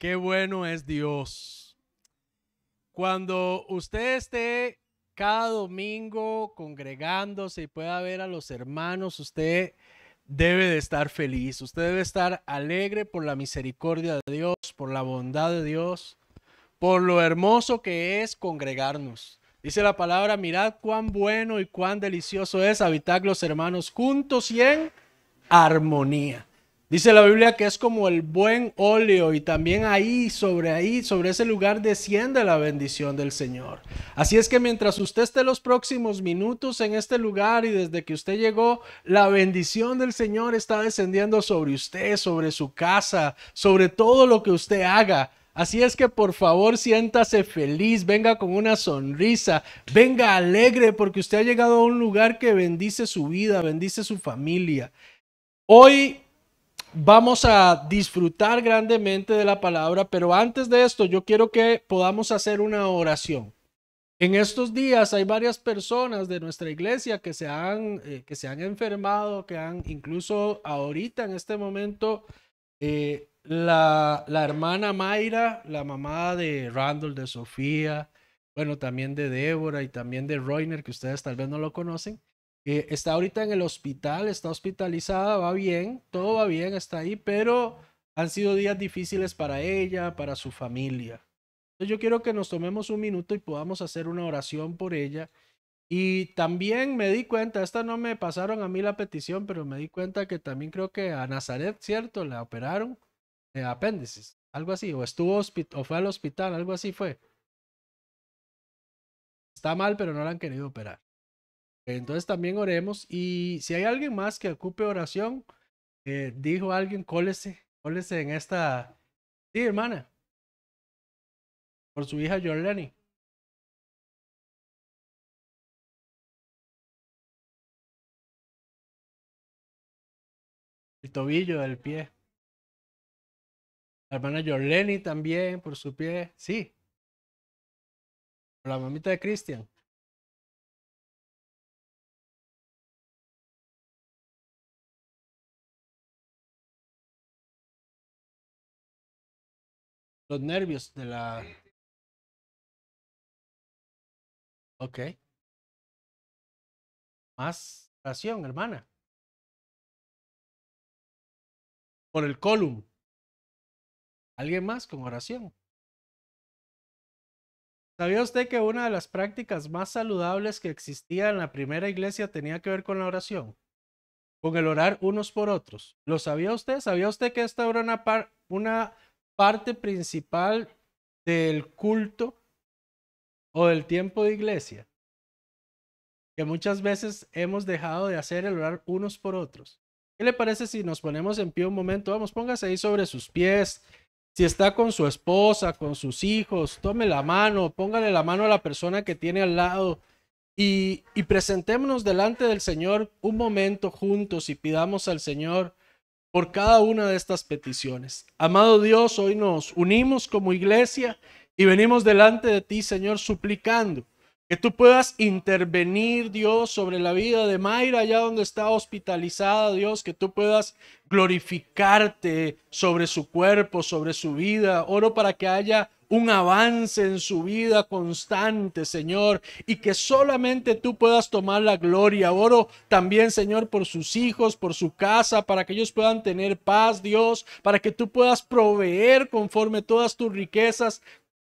Qué bueno es Dios. Cuando usted esté cada domingo congregándose y pueda ver a los hermanos, usted debe de estar feliz. Usted debe estar alegre por la misericordia de Dios, por la bondad de Dios, por lo hermoso que es congregarnos. Dice la palabra, mirad cuán bueno y cuán delicioso es habitar los hermanos juntos y en armonía. Dice la Biblia que es como el buen óleo y también ahí, sobre ese lugar desciende la bendición del Señor. Así es que mientras usted esté los próximos minutos en este lugar y desde que usted llegó, la bendición del Señor está descendiendo sobre usted, sobre su casa, sobre todo lo que usted haga. Así es que por favor siéntase feliz, venga con una sonrisa, venga alegre porque usted ha llegado a un lugar que bendice su vida, bendice su familia. Hoy vamos a disfrutar grandemente de la palabra, pero antes de esto yo quiero que podamos hacer una oración. En estos días hay varias personas de nuestra iglesia que se han enfermado, que han incluso ahorita en este momento, la hermana Mayra, la mamá de Randall, de Sofía, bueno, también de Débora y también de Roiner, que ustedes tal vez no lo conocen. Está ahorita en el hospital, está hospitalizada, va bien, todo va bien, está ahí, pero han sido días difíciles para ella, para su familia. Entonces yo quiero que nos tomemos un minuto y podamos hacer una oración por ella. Y también me di cuenta, esta no me pasaron a mí la petición, pero me di cuenta que también creo que a Nazaret, ¿cierto? La operaron de apéndices, algo así, o o fue al hospital, algo así fue. Está mal, pero no la han querido operar. Entonces también oremos y si hay alguien más que ocupe oración, dijo alguien, cólese en esta, sí, hermana, por su hija Jorleni, el tobillo del pie. La hermana Jorleni también por su pie, sí, por la mamita de Cristian, los nervios de la, ok, más oración, hermana, por el column, alguien más con oración. ¿Sabía usted que una de las prácticas más saludables que existía en la primera iglesia tenía que ver con la oración? Con el orar unos por otros. ¿Lo sabía usted? ¿Sabía usted que esta era una parte principal del culto o del tiempo de iglesia? Que muchas veces hemos dejado de hacer el orar unos por otros. ¿Qué le parece si nos ponemos en pie un momento? Vamos, póngase ahí sobre sus pies. Si está con su esposa, con sus hijos, tome la mano, póngale la mano a la persona que tiene al lado y presentémonos delante del Señor un momento juntos y pidamos al Señor por cada una de estas peticiones. Amado Dios, hoy nos unimos como iglesia y venimos delante de ti, Señor, suplicando que tú puedas intervenir, Dios, sobre la vida de Mayra, allá donde está hospitalizada, Dios, que tú puedas glorificarte sobre su cuerpo, sobre su vida. Oro para que haya un avance en su vida constante, Señor, y que solamente tú puedas tomar la gloria. Oro también, Señor, por sus hijos, por su casa, para que ellos puedan tener paz, Dios, para que tú puedas proveer conforme todas tus riquezas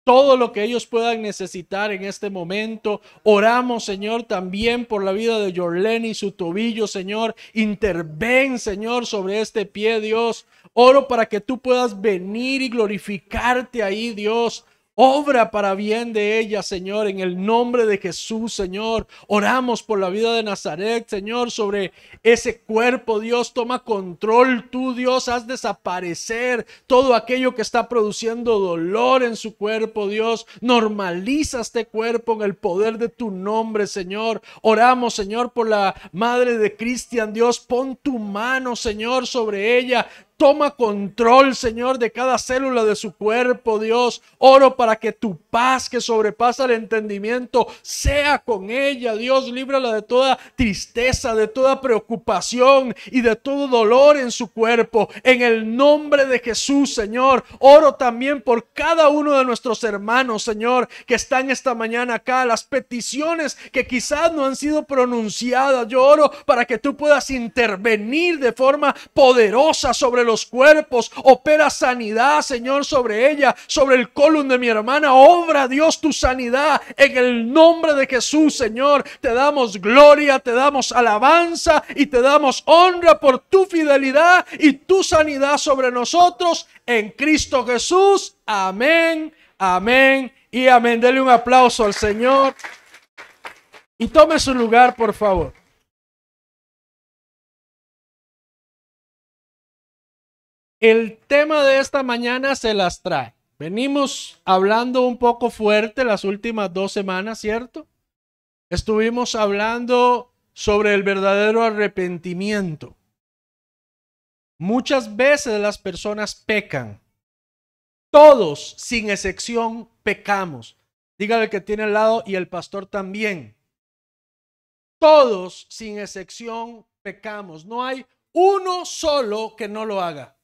todo lo que ellos puedan necesitar en este momento. Oramos, Señor, también por la vida de Jorleni y su tobillo, Señor. Interven, Señor, sobre este pie, Dios. Oro para que tú puedas venir y glorificarte ahí, Dios. Obra para bien de ella, Señor, en el nombre de Jesús, Señor. Oramos por la vida de Nazaret, Señor, sobre ese cuerpo, Dios. Toma control tú, Dios. Haz desaparecer todo aquello que está produciendo dolor en su cuerpo, Dios. Normaliza este cuerpo en el poder de tu nombre, Señor. Oramos, Señor, por la madre de Cristian, Dios. Pon tu mano, Señor, sobre ella. Toma control, Señor, de cada célula de su cuerpo, Dios. Oro para que tu paz que sobrepasa el entendimiento sea con ella, Dios. Líbrala de toda tristeza, de toda preocupación y de todo dolor en su cuerpo. En el nombre de Jesús, Señor. Oro también por cada uno de nuestros hermanos, Señor, que están esta mañana acá. Las peticiones que quizás no han sido pronunciadas. Yo oro para que tú puedas intervenir de forma poderosa sobre los cuerpos. Opera sanidad, Señor, sobre ella, sobre el colon de mi hermana. Obra, Dios, tu sanidad en el nombre de Jesús, Señor. Te damos gloria, te damos alabanza y te damos honra por tu fidelidad y tu sanidad sobre nosotros en Cristo Jesús. Amén, amén y amén. Dele un aplauso al Señor y tome su lugar, por favor. El tema de esta mañana se las trae. Venimos hablando un poco fuerte las últimas 2 semanas, ¿cierto? Estuvimos hablando sobre el verdadero arrepentimiento. Muchas veces las personas pecan. Todos, sin excepción, pecamos. Dígale que tiene al lado y el pastor también. Todos, sin excepción, pecamos. No hay uno solo que no lo haga.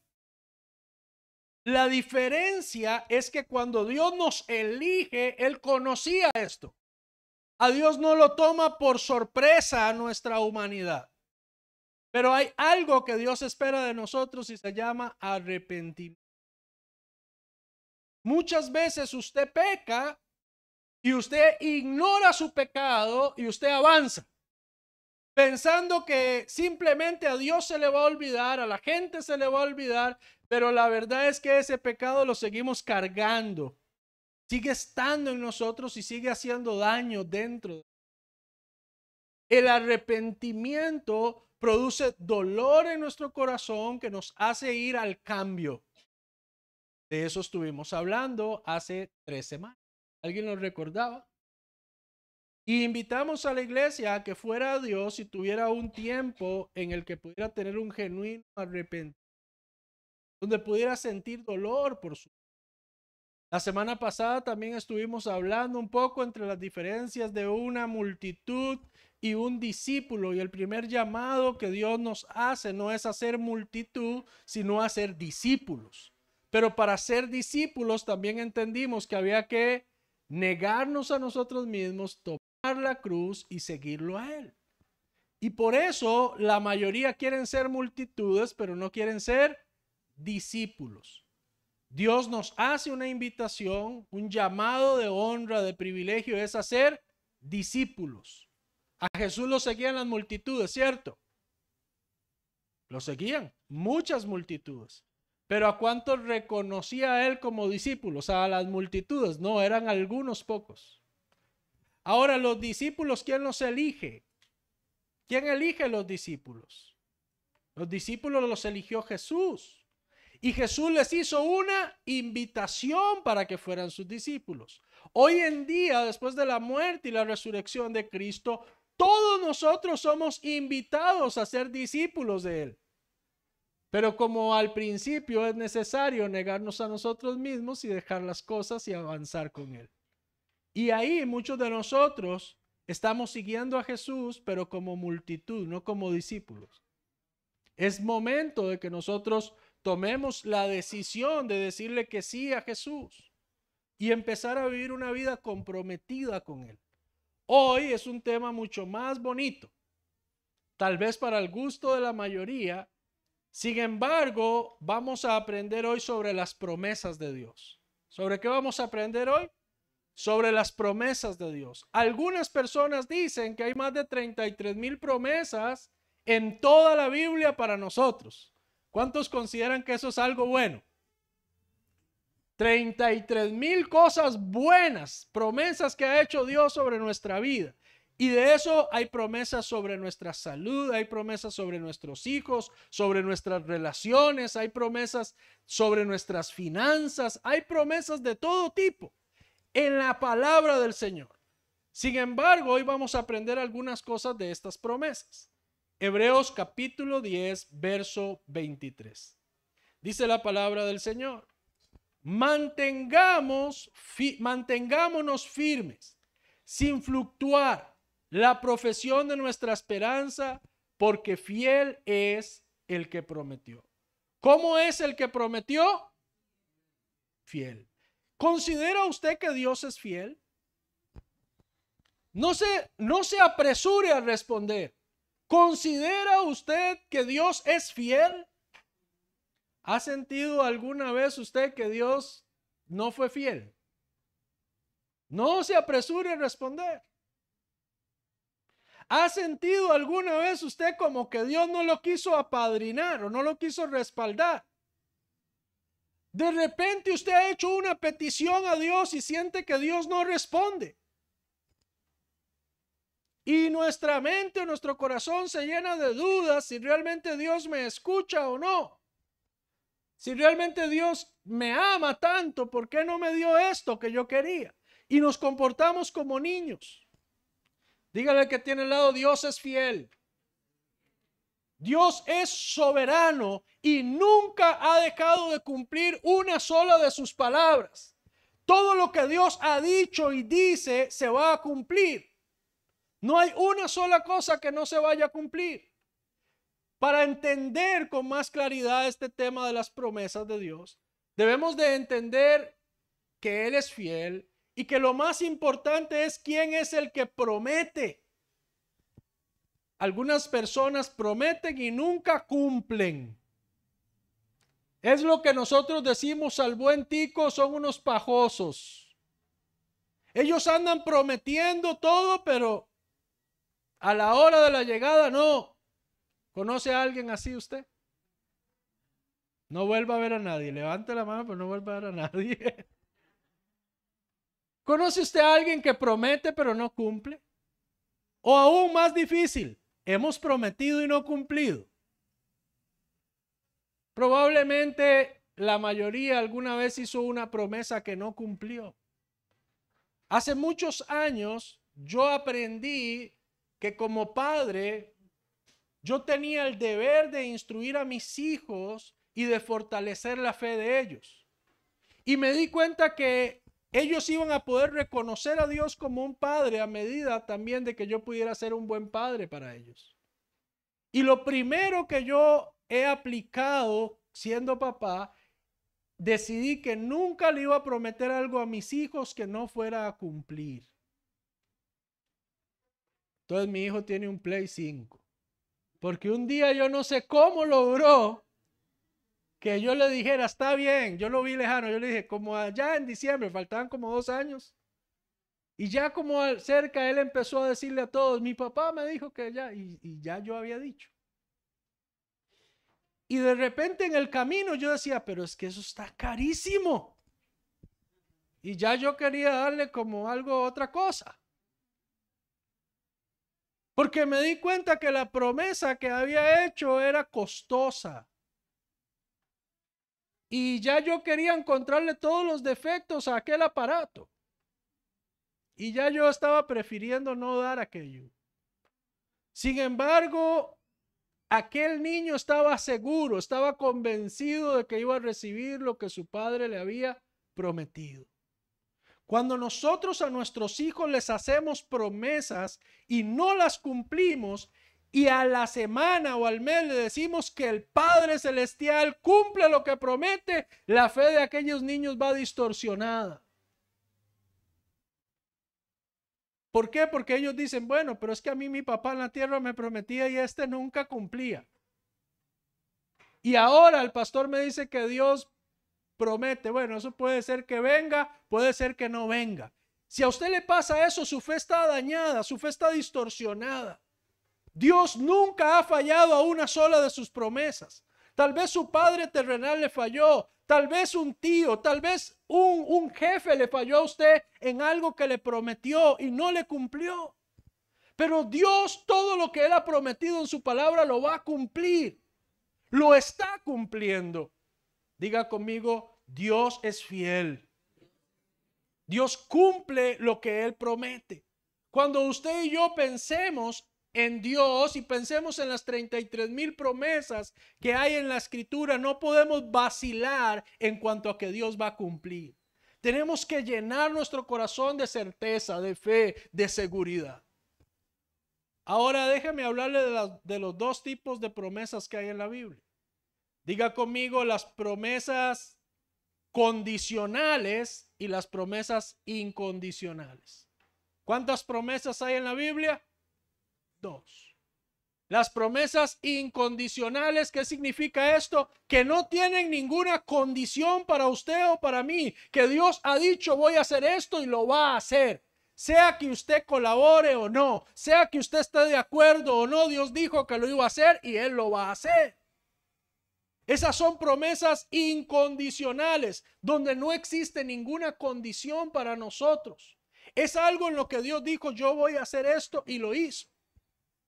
La diferencia es que cuando Dios nos elige, Él conocía esto. A Dios no lo toma por sorpresa a nuestra humanidad. Pero hay algo que Dios espera de nosotros y se llama arrepentimiento. Muchas veces usted peca y usted ignora su pecado y usted avanza, pensando que simplemente a Dios se le va a olvidar, a la gente se le va a olvidar, pero la verdad es que ese pecado lo seguimos cargando. Sigue estando en nosotros y sigue haciendo daño dentro. El arrepentimiento produce dolor en nuestro corazón que nos hace ir al cambio. De eso estuvimos hablando hace 3 semanas. ¿Alguien lo recordaba? Y invitamos a la iglesia a que fuera a Dios y tuviera un tiempo en el que pudiera tener un genuino arrepentimiento, donde pudiera sentir dolor por su. La semana pasada también estuvimos hablando un poco entre las diferencias de una multitud y un discípulo. Y el primer llamado que Dios nos hace no es hacer multitud, sino hacer discípulos. Pero para ser discípulos también entendimos que había que negarnos a nosotros mismos, tomar la cruz y seguirlo a Él. Y por eso la mayoría quieren ser multitudes, pero no quieren ser discípulos. Dios nos hace una invitación, un llamado de honra, de privilegio, es hacer discípulos. A Jesús lo seguían las multitudes, ¿cierto? Lo seguían muchas multitudes. Pero ¿a cuántos reconocía a Él como discípulos? A las multitudes, no, eran algunos pocos. Ahora, los discípulos, ¿quién los elige? ¿Quién elige los discípulos? Los discípulos los eligió Jesús. Y Jesús les hizo una invitación para que fueran sus discípulos. Hoy en día, después de la muerte y la resurrección de Cristo, todos nosotros somos invitados a ser discípulos de Él. Pero como al principio es necesario negarnos a nosotros mismos y dejar las cosas y avanzar con Él. Y ahí muchos de nosotros estamos siguiendo a Jesús, pero como multitud, no como discípulos. Es momento de que nosotros tomemos la decisión de decirle que sí a Jesús y empezar a vivir una vida comprometida con Él. Hoy es un tema mucho más bonito, tal vez para el gusto de la mayoría. Sin embargo, vamos a aprender hoy sobre las promesas de Dios. ¿Sobre qué vamos a aprender hoy? Sobre las promesas de Dios. Algunas personas dicen que hay más de 33,000 promesas en toda la Biblia para nosotros. ¿Cuántos consideran que eso es algo bueno? 33,000 cosas buenas, promesas que ha hecho Dios sobre nuestra vida. Y de eso hay promesas sobre nuestra salud, hay promesas sobre nuestros hijos, sobre nuestras relaciones, hay promesas sobre nuestras finanzas, hay promesas de todo tipo en la palabra del Señor. Sin embargo, hoy vamos a aprender algunas cosas de estas promesas. Hebreos capítulo 10, verso 23. Dice la palabra del Señor. Mantengámonos firmes, sin fluctuar, la profesión de nuestra esperanza, porque fiel es el que prometió. ¿Cómo es el que prometió? Fiel. ¿Considera usted que Dios es fiel? No se apresure a responder. ¿Considera usted que Dios es fiel? ¿Ha sentido alguna vez usted que Dios no fue fiel? No se apresure a responder. ¿Ha sentido alguna vez usted como que Dios no lo quiso apadrinar o no lo quiso respaldar? De repente usted ha hecho una petición a Dios y siente que Dios no responde. Y nuestra mente o nuestro corazón se llena de dudas si realmente Dios me escucha o no. Si realmente Dios me ama tanto, ¿por qué no me dio esto que yo quería? Y nos comportamos como niños. Dígale que tiene al lado, Dios es fiel. Dios es soberano y nunca ha dejado de cumplir una sola de sus palabras. Todo lo que Dios ha dicho y dice se va a cumplir. No hay una sola cosa que no se vaya a cumplir. Para entender con más claridad este tema de las promesas de Dios, debemos de entender que Él es fiel y que lo más importante es quién es el que promete. Algunas personas prometen y nunca cumplen. Es lo que nosotros decimos al buen tico, son unos pajosos. Ellos andan prometiendo todo, pero a la hora de la llegada no. ¿Conoce a alguien así usted? No vuelva a ver a nadie. Levante la mano, pero no vuelva a ver a nadie. ¿Conoce usted a alguien que promete pero no cumple? O aún más difícil, hemos prometido y no cumplido. Probablemente la mayoría alguna vez hizo una promesa que no cumplió. Hace muchos años yo aprendí que como padre yo tenía el deber de instruir a mis hijos y de fortalecer la fe de ellos. Y me di cuenta que ellos iban a poder reconocer a Dios como un padre a medida también de que yo pudiera ser un buen padre para ellos. Y lo primero que yo he aplicado siendo papá, decidí que nunca le iba a prometer algo a mis hijos que no fuera a cumplir. Entonces mi hijo tiene un Play 5. Porque un día yo no sé cómo logró que yo le dijera, está bien, yo lo vi lejano, yo le dije, como allá en diciembre, faltaban como 2 años. Y ya como cerca él empezó a decirle a todos, mi papá me dijo que ya, y ya yo había dicho. Y de repente en el camino yo decía, pero es que eso está carísimo. Y ya yo quería darle como algo, otra cosa. Porque me di cuenta que la promesa que había hecho era costosa. Y ya yo quería encontrarle todos los defectos a aquel aparato. Y ya yo estaba prefiriendo no dar aquello. Sin embargo, aquel niño estaba seguro, estaba convencido de que iba a recibir lo que su padre le había prometido. Cuando nosotros a nuestros hijos les hacemos promesas y no las cumplimos, y a la semana o al mes le decimos que el Padre Celestial cumple lo que promete, la fe de aquellos niños va distorsionada. ¿Por qué? Porque ellos dicen, bueno, pero es que a mí mi papá en la tierra me prometía y este nunca cumplía. Y ahora el pastor me dice que Dios promete. Bueno, eso puede ser que venga, puede ser que no venga. Si a usted le pasa eso, su fe está dañada, su fe está distorsionada. Dios nunca ha fallado a una sola de sus promesas. Tal vez su padre terrenal le falló, tal vez un tío, tal vez un jefe le falló a usted en algo que le prometió y no le cumplió. Pero Dios todo lo que Él ha prometido en su palabra lo va a cumplir. Lo está cumpliendo. Diga conmigo, Dios es fiel. Dios cumple lo que Él promete. Cuando usted y yo pensemos en Dios y pensemos en las 33,000 promesas que hay en la Escritura, no podemos vacilar en cuanto a que Dios va a cumplir. Tenemos que llenar nuestro corazón de certeza, de fe, de seguridad. Ahora déjeme hablarle de los dos tipos de promesas que hay en la Biblia. Diga conmigo las promesas condicionales y las promesas incondicionales. ¿Cuántas promesas hay en la Biblia? Dos. Las promesas incondicionales, ¿qué significa esto? Que no tienen ninguna condición para usted o para mí. Que Dios ha dicho voy a hacer esto y lo va a hacer. Sea que usted colabore o no, sea que usted esté de acuerdo o no, Dios dijo que lo iba a hacer y Él lo va a hacer. Esas son promesas incondicionales, donde no existe ninguna condición para nosotros. Es algo en lo que Dios dijo, yo voy a hacer esto y lo hizo.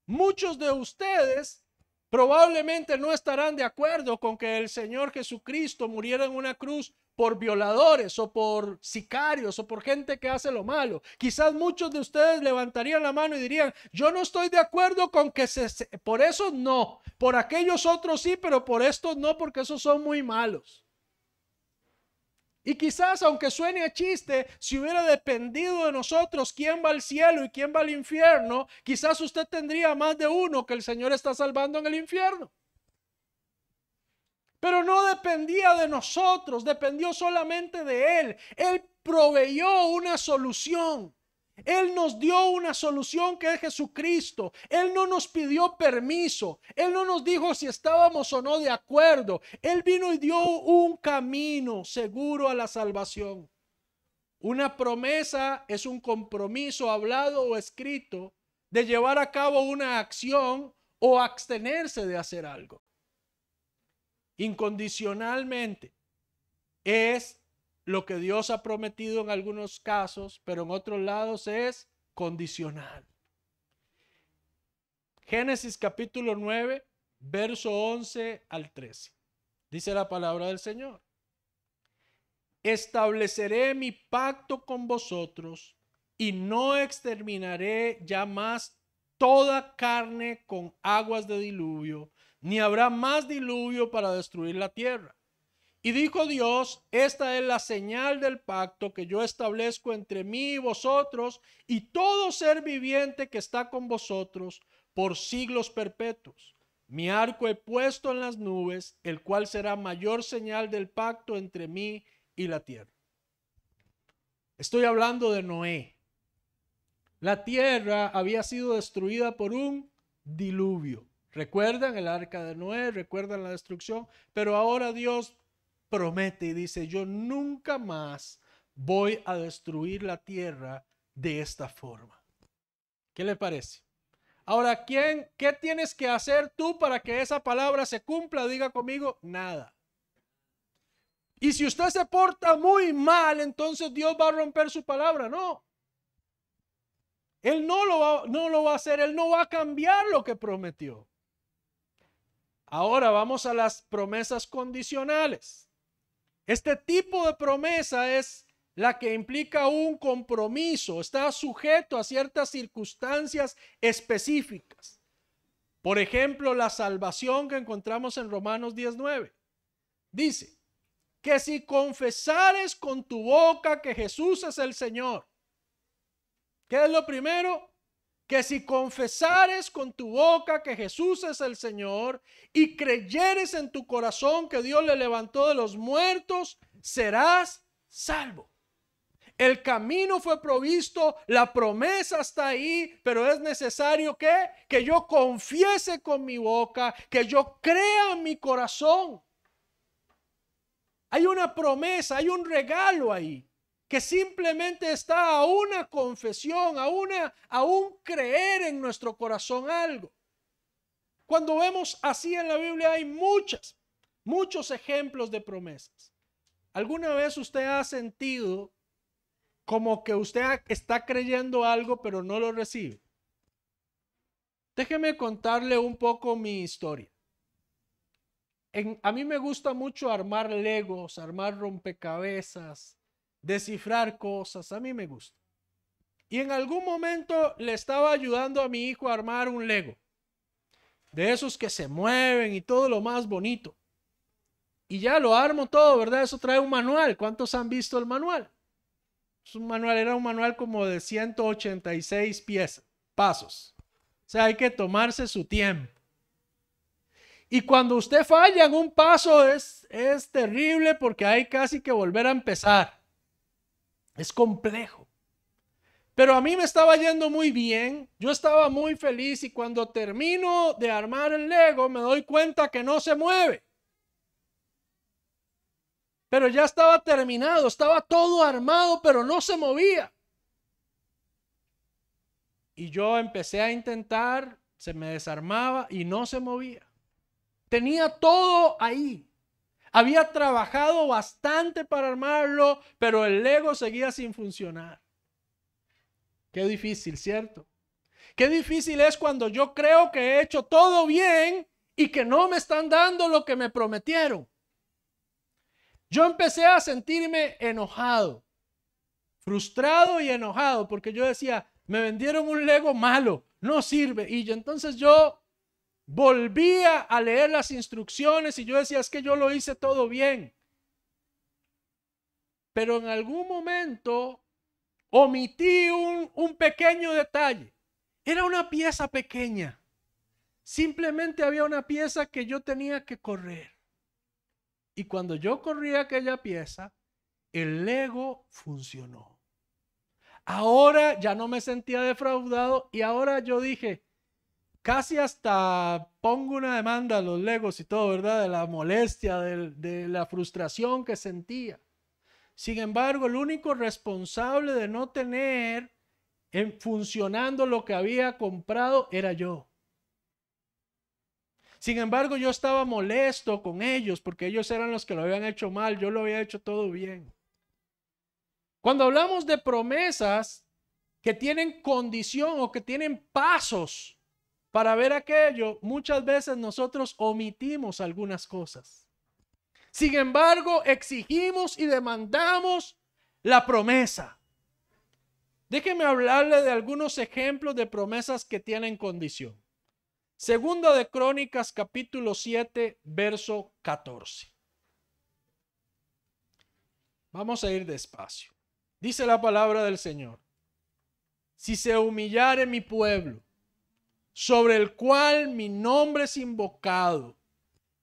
Muchos de ustedes probablemente no estarán de acuerdo con que el Señor Jesucristo muriera en una cruz por violadores o por sicarios o por gente que hace lo malo. Quizás muchos de ustedes levantarían la mano y dirían, yo no estoy de acuerdo con que por eso no, por aquellos otros sí, pero por estos no, porque esos son muy malos. Y quizás, aunque suene a chiste, si hubiera dependido de nosotros quién va al cielo y quién va al infierno, quizás usted tendría más de uno que el Señor está salvando en el infierno. Pero no dependía de nosotros, dependió solamente de Él. Él proveyó una solución. Él nos dio una solución que es Jesucristo. Él no nos pidió permiso. Él no nos dijo si estábamos o no de acuerdo. Él vino y dio un camino seguro a la salvación. Una promesa es un compromiso hablado o escrito de llevar a cabo una acción o abstenerse de hacer algo. Incondicionalmente es lo que Dios ha prometido en algunos casos, pero en otros lados es condicional. Génesis capítulo 9, verso 11 al 13. Dice la palabra del Señor. Estableceré mi pacto con vosotros y no exterminaré ya más toda carne con aguas de diluvio, ni habrá más diluvio para destruir la tierra. Y dijo Dios, esta es la señal del pacto que yo establezco entre mí y vosotros y todo ser viviente que está con vosotros por siglos perpetuos. Mi arco he puesto en las nubes, el cual será mayor señal del pacto entre mí y la tierra. Estoy hablando de Noé. La tierra había sido destruida por un diluvio. ¿Recuerdan el arca de Noé? ¿Recuerdan la destrucción? Pero ahora Dios promete y dice, yo nunca más voy a destruir la tierra de esta forma. ¿Qué le parece? Ahora, ¿qué tienes que hacer tú para que esa palabra se cumpla? Diga conmigo, nada. Y si usted se porta muy mal, entonces Dios va a romper su palabra. No. Él no lo va a hacer, Él no va a cambiar lo que prometió. Ahora vamos a las promesas condicionales. Este tipo de promesa es la que implica un compromiso, está sujeto a ciertas circunstancias específicas. Por ejemplo, la salvación que encontramos en Romanos 19. Dice que si confesares con tu boca que Jesús es el Señor. ¿Qué es lo primero? Que si confesares con tu boca que Jesús es el Señor y creyeres en tu corazón que Dios le levantó de los muertos, serás salvo. El camino fue provisto, la promesa está ahí, pero es necesario que yo confiese con mi boca, que yo crea en mi corazón. Hay una promesa, hay un regalo ahí, que simplemente está a una confesión, a un creer en nuestro corazón algo. Cuando vemos así en la Biblia hay muchos ejemplos de promesas. ¿Alguna vez usted ha sentido como que usted está creyendo algo pero no lo recibe? Déjeme contarle un poco mi historia. A mí me gusta mucho armar legos, armar rompecabezas, descifrar cosas, a mí me gusta. Y en algún momento le estaba ayudando a mi hijo a armar un Lego. De esos que se mueven y todo lo más bonito. Y ya lo armo todo, ¿verdad? Eso trae un manual. ¿Cuántos han visto el manual? Es un manual, era un manual como de 186 pasos. O sea, hay que tomarse su tiempo. Y cuando usted falla en un paso es terrible porque hay casi que volver a empezar. Es complejo. Pero a mí me estaba yendo muy bien, yo estaba muy feliz y cuando termino de armar el Lego me doy cuenta que no se mueve. Pero ya estaba terminado, estaba todo armado, pero no se movía. Y yo empecé a intentar, se me desarmaba y no se movía. Tenía todo ahí. Había trabajado bastante para armarlo, pero el Lego seguía sin funcionar. Qué difícil, ¿cierto? Qué difícil es cuando yo creo que he hecho todo bien y que no me están dando lo que me prometieron. Yo empecé a sentirme enojado, frustrado y enojado porque yo decía, me vendieron un Lego malo, no sirve. Y entonces yo volvía a leer las instrucciones y yo decía, es que yo lo hice todo bien. Pero en algún momento omití un pequeño detalle. Era una pieza pequeña. Simplemente había una pieza que yo tenía que correr. Y cuando yo corrí aquella pieza, el Lego funcionó. Ahora ya no me sentía defraudado y ahora yo dije, casi hasta pongo una demanda a los Legos y todo, ¿verdad? De la molestia, de la frustración que sentía. Sin embargo, el único responsable de no tener funcionando lo que había comprado era yo. Sin embargo, yo estaba molesto con ellos porque ellos eran los que lo habían hecho mal, yo lo había hecho todo bien. Cuando hablamos de promesas que tienen condición o que tienen pasos para ver aquello, muchas veces nosotros omitimos algunas cosas. Sin embargo, exigimos y demandamos la promesa. Déjeme hablarle de algunos ejemplos de promesas que tienen condición. Segunda de Crónicas, capítulo 7, verso 14. Vamos a ir despacio. Dice la palabra del Señor. Si se humillare mi pueblo, sobre el cual mi nombre es invocado,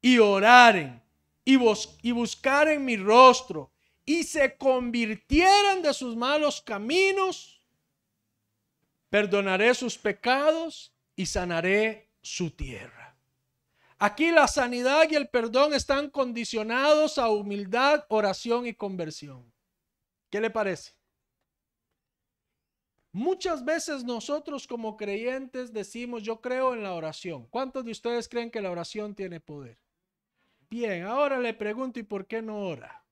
y oraren, y buscaren mi rostro, y se convirtieran de sus malos caminos, perdonaré sus pecados y sanaré su tierra. Aquí la sanidad y el perdón están condicionados a humildad, oración y conversión. ¿Qué le parece? Muchas veces nosotros como creyentes decimos, yo creo en la oración. ¿Cuántos de ustedes creen que la oración tiene poder? Bien, ahora le pregunto, ¿y por qué no ora?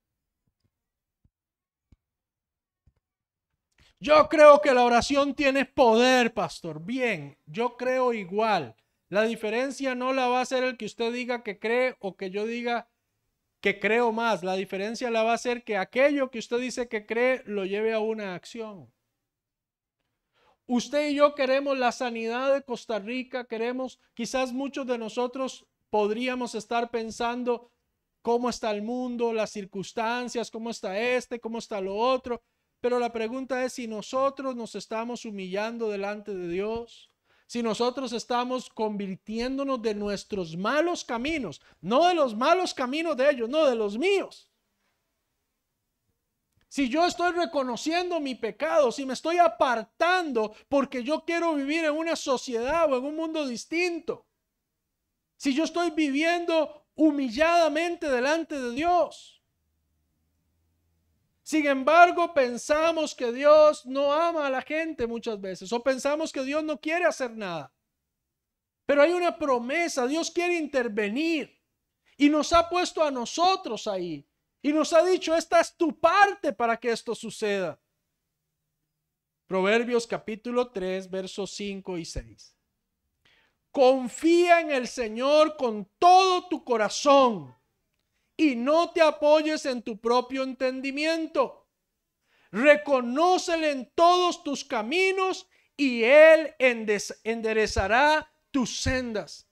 Yo creo que la oración tiene poder, pastor. Bien, yo creo igual. La diferencia no la va a hacer el que usted diga que cree o que yo diga que creo más. La diferencia la va a hacer que aquello que usted dice que cree lo lleve a una acción. Usted y yo queremos la sanidad de Costa Rica, quizás muchos de nosotros podríamos estar pensando cómo está el mundo, las circunstancias, cómo está cómo está lo otro. Pero la pregunta es si nosotros nos estamos humillando delante de Dios, si nosotros estamos convirtiéndonos de nuestros malos caminos, no de los malos caminos de ellos, no de los míos. Si yo estoy reconociendo mi pecado, si me estoy apartando porque yo quiero vivir en una sociedad o en un mundo distinto, si yo estoy viviendo humilladamente delante de Dios. Sin embargo, pensamos que Dios no ama a la gente muchas veces, o pensamos que Dios no quiere hacer nada. Pero hay una promesa, Dios quiere intervenir y nos ha puesto a nosotros ahí. Y nos ha dicho, esta es tu parte para que esto suceda. Proverbios capítulo 3, versos 5 y 6. Confía en el Señor con todo tu corazón y no te apoyes en tu propio entendimiento. Reconócele en todos tus caminos y Él enderezará tus sendas.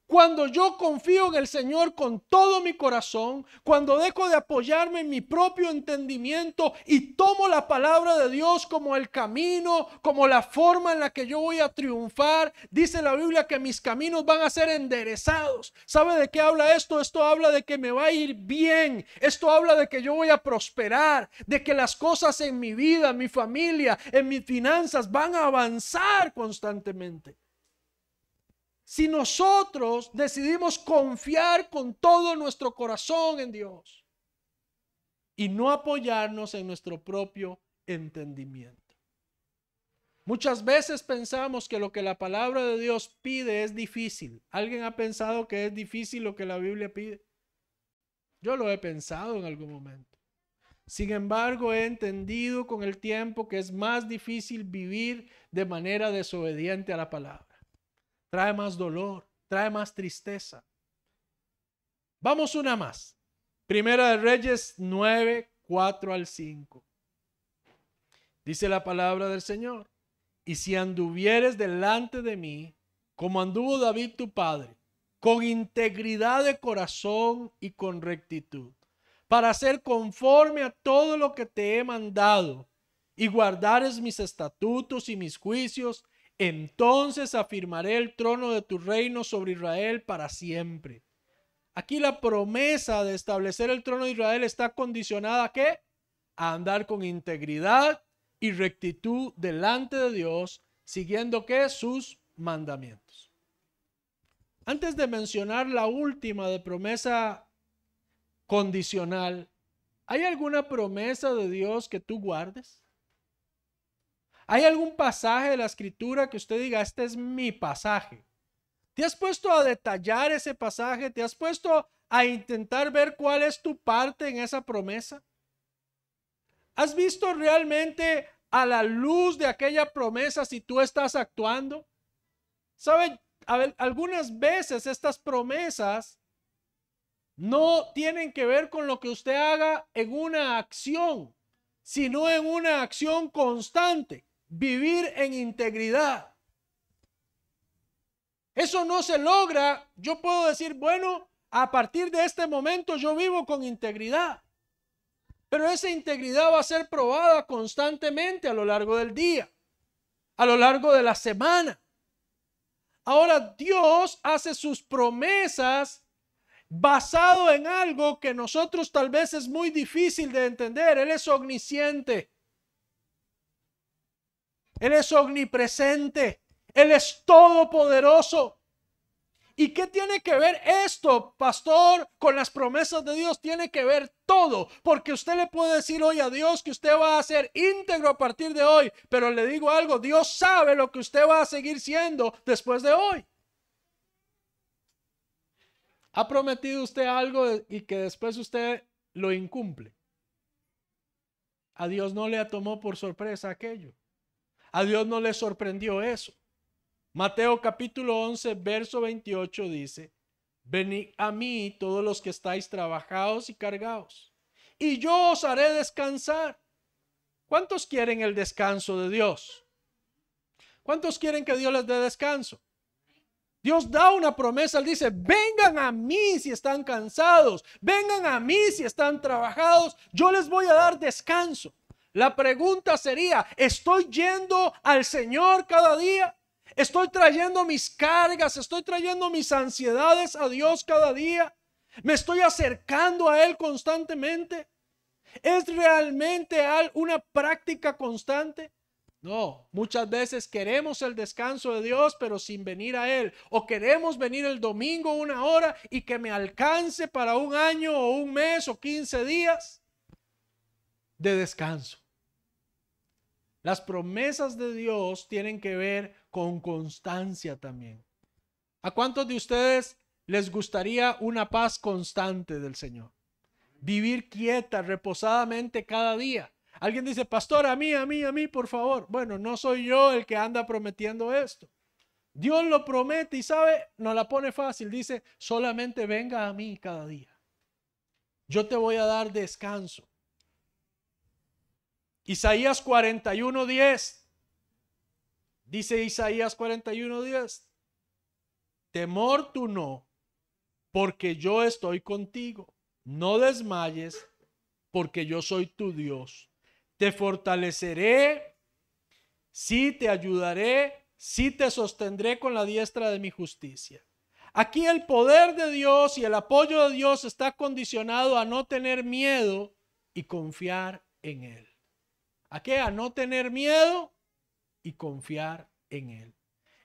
Cuando yo confío en el Señor con todo mi corazón, cuando dejo de apoyarme en mi propio entendimiento y tomo la palabra de Dios como el camino, como la forma en la que yo voy a triunfar, dice la Biblia que mis caminos van a ser enderezados. ¿Sabe de qué habla esto? Esto habla de que me va a ir bien. Esto habla de que yo voy a prosperar, de que las cosas en mi vida, en mi familia, en mis finanzas van a avanzar constantemente. Si nosotros decidimos confiar con todo nuestro corazón en Dios y no apoyarnos en nuestro propio entendimiento. Muchas veces pensamos que lo que la palabra de Dios pide es difícil. ¿Alguien ha pensado que es difícil lo que la Biblia pide? Yo lo he pensado en algún momento. Sin embargo, he entendido con el tiempo que es más difícil vivir de manera desobediente a la palabra. Trae más dolor, trae más tristeza. Vamos una más. Primera de Reyes 9, 4 al 5. Dice la palabra del Señor: y si anduvieres delante de mí, como anduvo David tu padre, con integridad de corazón y con rectitud, para hacer conforme a todo lo que te he mandado, y guardares mis estatutos y mis juicios, entonces afirmaré el trono de tu reino sobre Israel para siempre. Aquí la promesa de establecer el trono de Israel está condicionada ¿a qué? A andar con integridad y rectitud delante de Dios, siguiendo ¿qué? Sus mandamientos. Antes de mencionar la última de promesa condicional, ¿hay alguna promesa de Dios que tú guardes? ¿Hay algún pasaje de la escritura que usted diga, este es mi pasaje? ¿Te has puesto a detallar ese pasaje? ¿Te has puesto a intentar ver cuál es tu parte en esa promesa? ¿Has visto realmente a la luz de aquella promesa si tú estás actuando? ¿Sabe? Algunas veces estas promesas no tienen que ver con lo que usted haga en una acción, sino en una acción constante. Vivir en integridad. Eso no se logra. Yo puedo decir, bueno, a partir de este momento yo vivo con integridad. Pero esa integridad va a ser probada constantemente a lo largo del día, a lo largo de la semana. Ahora Dios hace sus promesas basado en algo que nosotros tal vez es muy difícil de entender. Él es omnisciente. Él es omnipresente. Él es todopoderoso. ¿Y qué tiene que ver esto, pastor, con las promesas de Dios? Tiene que ver todo, porque usted le puede decir hoy a Dios que usted va a ser íntegro a partir de hoy, pero le digo algo, Dios sabe lo que usted va a seguir siendo después de hoy. ¿Ha prometido usted algo y que después usted lo incumple? A Dios no le tomó por sorpresa aquello. A Dios no le sorprendió eso. Mateo capítulo 11, verso 28 dice: venid a mí todos los que estáis trabajados y cargados, y yo os haré descansar. ¿Cuántos quieren el descanso de Dios? ¿Cuántos quieren que Dios les dé descanso? Dios da una promesa, Él dice, vengan a mí si están cansados, vengan a mí si están trabajados, yo les voy a dar descanso. La pregunta sería, ¿estoy yendo al Señor cada día? ¿Estoy trayendo mis cargas, estoy trayendo mis ansiedades a Dios cada día? ¿Me estoy acercando a Él constantemente? ¿Es realmente una práctica constante? No, muchas veces queremos el descanso de Dios, pero sin venir a Él. O queremos venir el domingo 1 hora y que me alcance para un año o un mes o 15 días de descanso. Las promesas de Dios tienen que ver con constancia también. ¿A cuántos de ustedes les gustaría una paz constante del Señor? Vivir quieta, reposadamente cada día. Alguien dice, pastor, a mí, por favor. Bueno, no soy yo el que anda prometiendo esto. Dios lo promete y sabe, nos la pone fácil. Dice, solamente venga a mí cada día. Yo te voy a dar descanso. Isaías 41:10. Dice Isaías 41:10. Temor tú no, porque yo estoy contigo. No desmayes, porque yo soy tu Dios. Te fortaleceré, sí te ayudaré, sí te sostendré con la diestra de mi justicia. Aquí el poder de Dios y el apoyo de Dios está condicionado a no tener miedo y confiar en Él. ¿A qué? A no tener miedo y confiar en Él.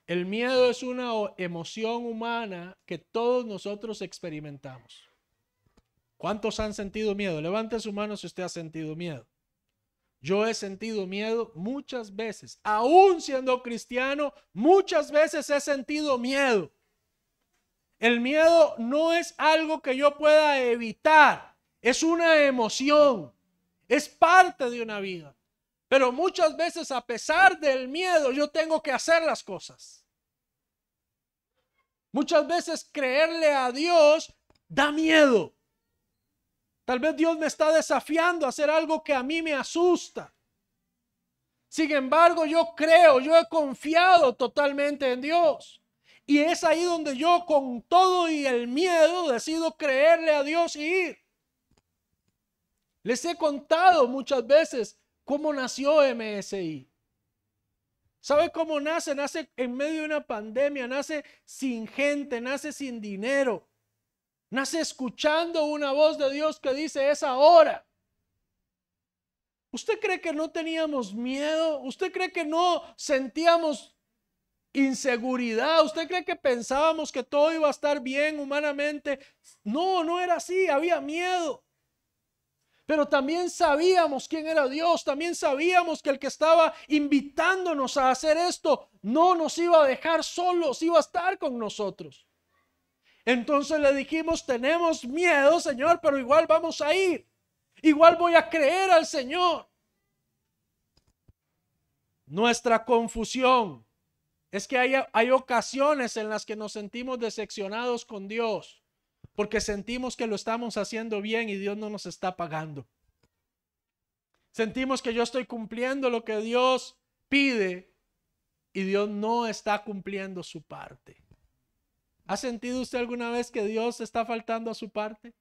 El miedo es una emoción humana que todos nosotros experimentamos. ¿Cuántos han sentido miedo? Levante su mano si usted ha sentido miedo. Yo he sentido miedo muchas veces. Aún siendo cristiano, muchas veces he sentido miedo. El miedo no es algo que yo pueda evitar. Es una emoción. Es parte de una vida. Pero muchas veces, a pesar del miedo, yo tengo que hacer las cosas. Muchas veces creerle a Dios da miedo. Tal vez Dios me está desafiando a hacer algo que a mí me asusta. Sin embargo, yo creo, yo he confiado totalmente en Dios. Y es ahí donde yo, con todo y el miedo, decido creerle a Dios y ir. Les he contado muchas veces cómo nació MSI. ¿Sabe cómo nace? Nace en medio de una pandemia, nace sin gente, nace sin dinero. Nace escuchando una voz de Dios que dice: es ahora. ¿Usted cree que no teníamos miedo? ¿Usted cree que no sentíamos inseguridad? ¿Usted cree que pensábamos que todo iba a estar bien humanamente? No, no era así, había miedo. Pero también sabíamos quién era Dios, también sabíamos que el que estaba invitándonos a hacer esto no nos iba a dejar solos, iba a estar con nosotros. Entonces le dijimos: tenemos miedo, Señor, pero igual vamos a ir. Igual voy a creer al Señor. Nuestra confusión es que hay ocasiones en las que nos sentimos decepcionados con Dios, porque sentimos que lo estamos haciendo bien y Dios no nos está pagando. Sentimos que yo estoy cumpliendo lo que Dios pide y Dios no está cumpliendo su parte. ¿Ha sentido usted alguna vez que Dios está faltando a su parte?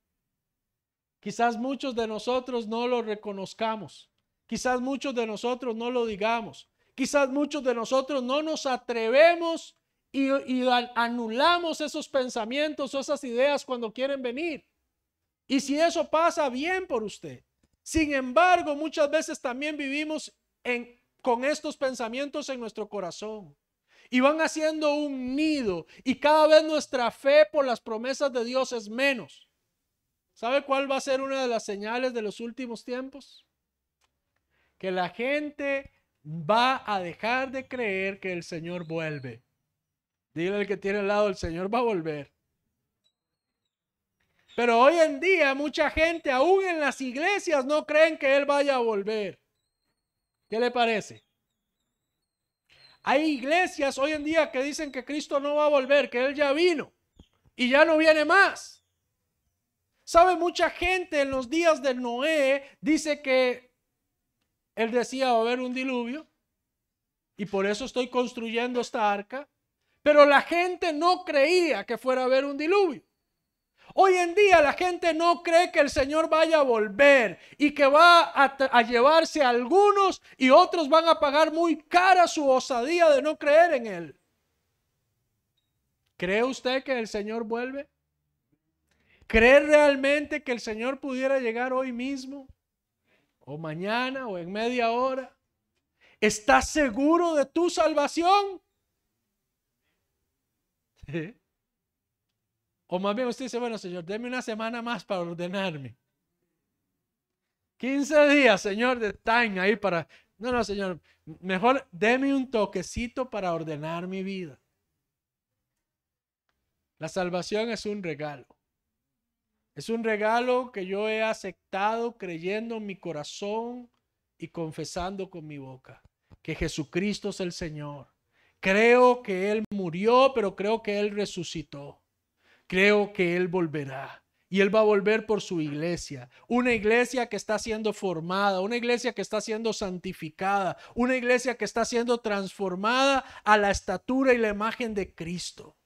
Quizás muchos de nosotros no lo reconozcamos. Quizás muchos de nosotros no lo digamos. Quizás muchos de nosotros no nos atrevemos y anulamos esos pensamientos o esas ideas cuando quieren venir. Y si eso pasa, bien por usted. Sin embargo, muchas veces también vivimos con estos pensamientos en nuestro corazón. Y van haciendo un nido. Y cada vez nuestra fe por las promesas de Dios es menos. ¿Sabe cuál va a ser una de las señales de los últimos tiempos? Que la gente va a dejar de creer que el Señor vuelve. Dile al que tiene al lado: el Señor va a volver. Pero hoy en día mucha gente, aún en las iglesias, no creen que Él vaya a volver. ¿Qué le parece? Hay iglesias hoy en día que dicen que Cristo no va a volver, que Él ya vino y ya no viene más. ¿Sabe? Mucha gente en los días de Noé dice que él decía: va a haber un diluvio y por eso estoy construyendo esta arca. Pero la gente no creía que fuera a haber un diluvio. Hoy en día la gente no cree que el Señor vaya a volver y que va a llevarse a algunos y otros van a pagar muy cara su osadía de no creer en Él. ¿Cree usted que el Señor vuelve? ¿Cree realmente que el Señor pudiera llegar hoy mismo? ¿O mañana? ¿O en media hora? ¿Estás seguro de tu salvación? ¿Sí? O más bien usted dice: bueno, Señor, deme una semana más para ordenarme. 15 días, Señor, de time ahí para... No, Señor, mejor deme un toquecito para ordenar mi vida. La salvación es un regalo. Es un regalo que yo he aceptado creyendo en mi corazón y confesando con mi boca que Jesucristo es el Señor. Creo que Él murió, pero creo que Él resucitó. Creo que Él volverá. Y Él va a volver por su iglesia, una iglesia que está siendo formada, una iglesia que está siendo santificada, una iglesia que está siendo transformada a la estatura y la imagen de Cristo.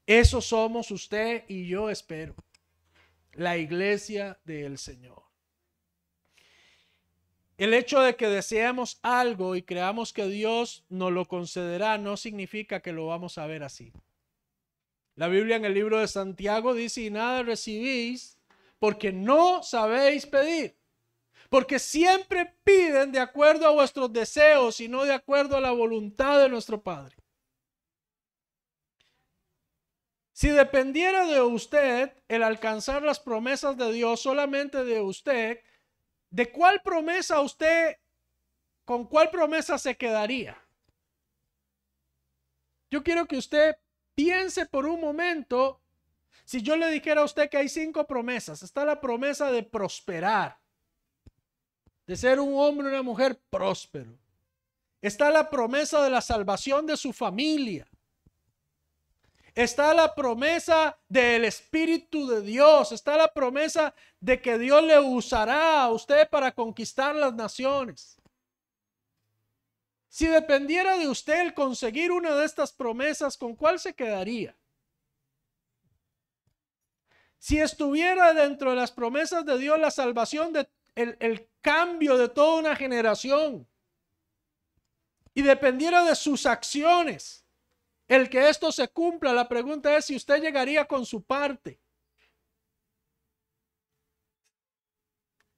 Eso somos usted y yo, espero, la iglesia del Señor. El hecho de que deseemos algo y creamos que Dios nos lo concederá no significa que lo vamos a ver así. La Biblia en el libro de Santiago dice: y nada recibís porque no sabéis pedir. Porque siempre piden de acuerdo a vuestros deseos y no de acuerdo a la voluntad de nuestro Padre. Si dependiera de usted el alcanzar las promesas de Dios, solamente de usted, ¿de cuál promesa usted, con cuál promesa se quedaría? Yo quiero que usted piense por un momento, si yo le dijera a usted que hay 5 promesas. Está la promesa de prosperar, de ser un hombre o una mujer próspero. Está la promesa de la salvación de su familia. Está la promesa del Espíritu de Dios. Está la promesa de que Dios le usará a usted para conquistar las naciones. Si dependiera de usted el conseguir una de estas promesas, ¿con cuál se quedaría? Si estuviera dentro de las promesas de Dios la salvación, el cambio de toda una generación, y dependiera de sus acciones el que esto se cumpla, la pregunta es si usted llegaría con su parte.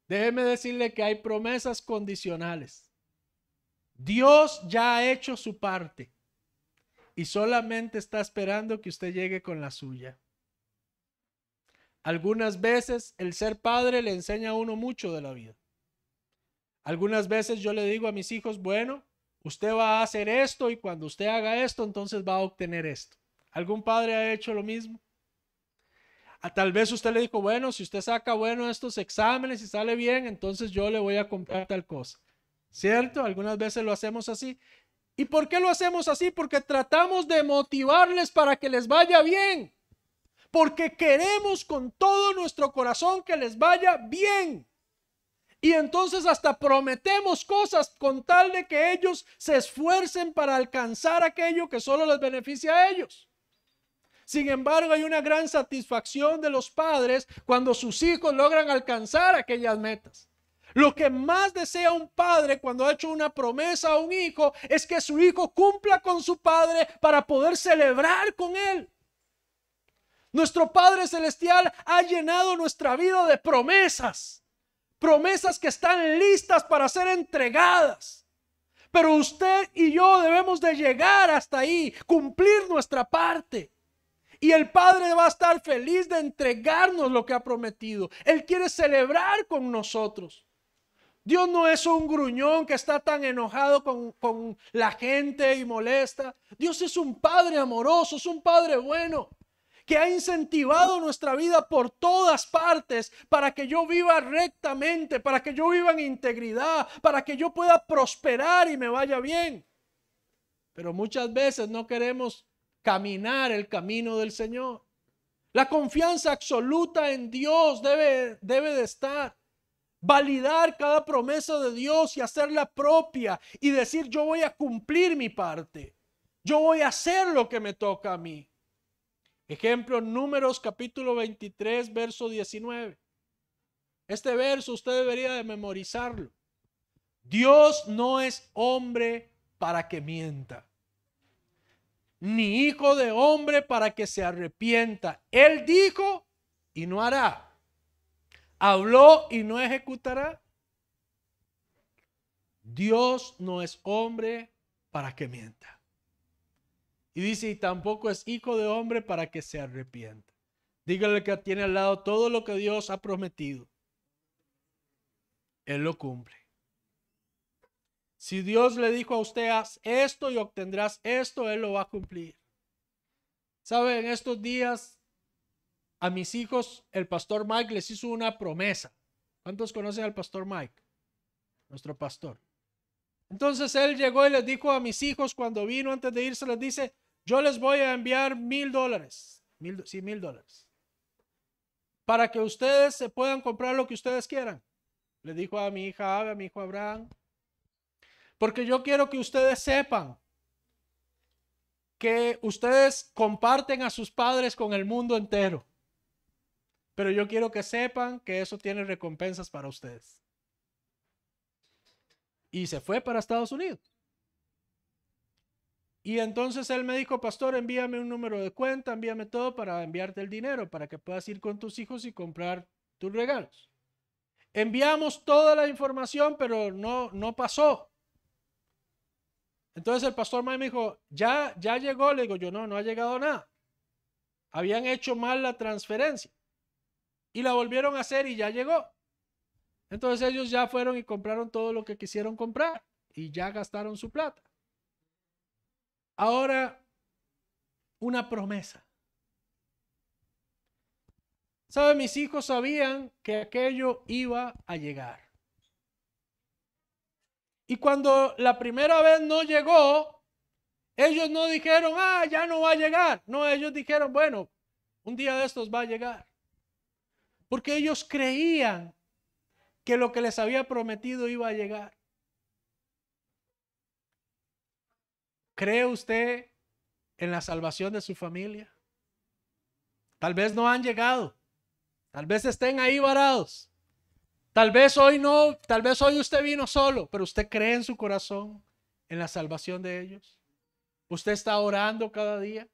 Déjeme decirle que hay promesas condicionales. Dios ya ha hecho su parte y solamente está esperando que usted llegue con la suya. Algunas veces el ser padre le enseña a uno mucho de la vida. Algunas veces yo le digo a mis hijos: bueno, usted va a hacer esto y cuando usted haga esto, entonces va a obtener esto. ¿Algún padre ha hecho lo mismo? Tal vez usted le dijo: bueno, si usted saca bueno estos exámenes y sale bien, entonces yo le voy a comprar tal cosa. ¿Cierto? Algunas veces lo hacemos así. ¿Y por qué lo hacemos así? Porque tratamos de motivarles para que les vaya bien. Porque queremos con todo nuestro corazón que les vaya bien. Y entonces hasta prometemos cosas con tal de que ellos se esfuercen para alcanzar aquello que solo les beneficia a ellos. Sin embargo, hay una gran satisfacción de los padres cuando sus hijos logran alcanzar aquellas metas. Lo que más desea un padre cuando ha hecho una promesa a un hijo es que su hijo cumpla con su padre para poder celebrar con él. Nuestro Padre Celestial ha llenado nuestra vida de promesas. Promesas que están listas para ser entregadas. Pero usted y yo debemos de llegar hasta ahí, cumplir nuestra parte. Y el Padre va a estar feliz de entregarnos lo que ha prometido. Él quiere celebrar con nosotros. Dios no es un gruñón que está tan enojado con la gente y molesta. Dios es un Padre amoroso, es un Padre bueno, que ha incentivado nuestra vida por todas partes para que yo viva rectamente, para que yo viva en integridad, para que yo pueda prosperar y me vaya bien. Pero muchas veces no queremos caminar el camino del Señor. La confianza absoluta en Dios debe de estar. Validar cada promesa de Dios y hacerla propia y decir: yo voy a cumplir mi parte. Yo voy a hacer lo que me toca a mí. Ejemplo, Números capítulo 23, verso 19. Este verso usted debería de memorizarlo. Dios no es hombre para que mienta, ni hijo de hombre para que se arrepienta. Él dijo y no hará. Habló y no ejecutará. Dios no es hombre para que mienta. Y dice: y tampoco es hijo de hombre para que se arrepienta. Dígale que tiene al lado: todo lo que Dios ha prometido, Él lo cumple. Si Dios le dijo a usted: haz esto y obtendrás esto, Él lo va a cumplir. ¿Sabe? En estos días a mis hijos, el pastor Mike les hizo una promesa. ¿Cuántos conocen al pastor Mike? Nuestro pastor. Entonces él llegó y les dijo a mis hijos cuando vino antes de irse, les dice: yo les voy a enviar $1,000. $1,000. para que ustedes se puedan comprar lo que ustedes quieran. Le dijo a mi hija Aga, a mi hijo Abraham, porque yo quiero que ustedes sepan que ustedes comparten a sus padres con el mundo entero. Pero yo quiero que sepan que eso tiene recompensas para ustedes. Y se fue para Estados Unidos. Y entonces él me dijo, pastor, envíame un número de cuenta, envíame todo para enviarte el dinero, para que puedas ir con tus hijos y comprar tus regalos. Enviamos toda la información, pero no pasó. Entonces el pastor Mike me dijo, ya llegó. Le digo, no ha llegado nada. Habían hecho mal la transferencia. Y la volvieron a hacer y ya llegó. Entonces ellos ya fueron y compraron todo lo que quisieron comprar. Y ya gastaron su plata. Ahora, una promesa. ¿Sabe? Mis hijos sabían que aquello iba a llegar. Y cuando la primera vez no llegó, ellos no dijeron, ya no va a llegar. No, ellos dijeron, bueno, un día de estos va a llegar. Porque ellos creían que lo que les había prometido iba a llegar. ¿Cree usted en la salvación de su familia? Tal vez no han llegado. Tal vez estén ahí varados. Tal vez hoy no, tal vez hoy usted vino solo, pero usted cree en su corazón en la salvación de ellos. Usted está orando cada día.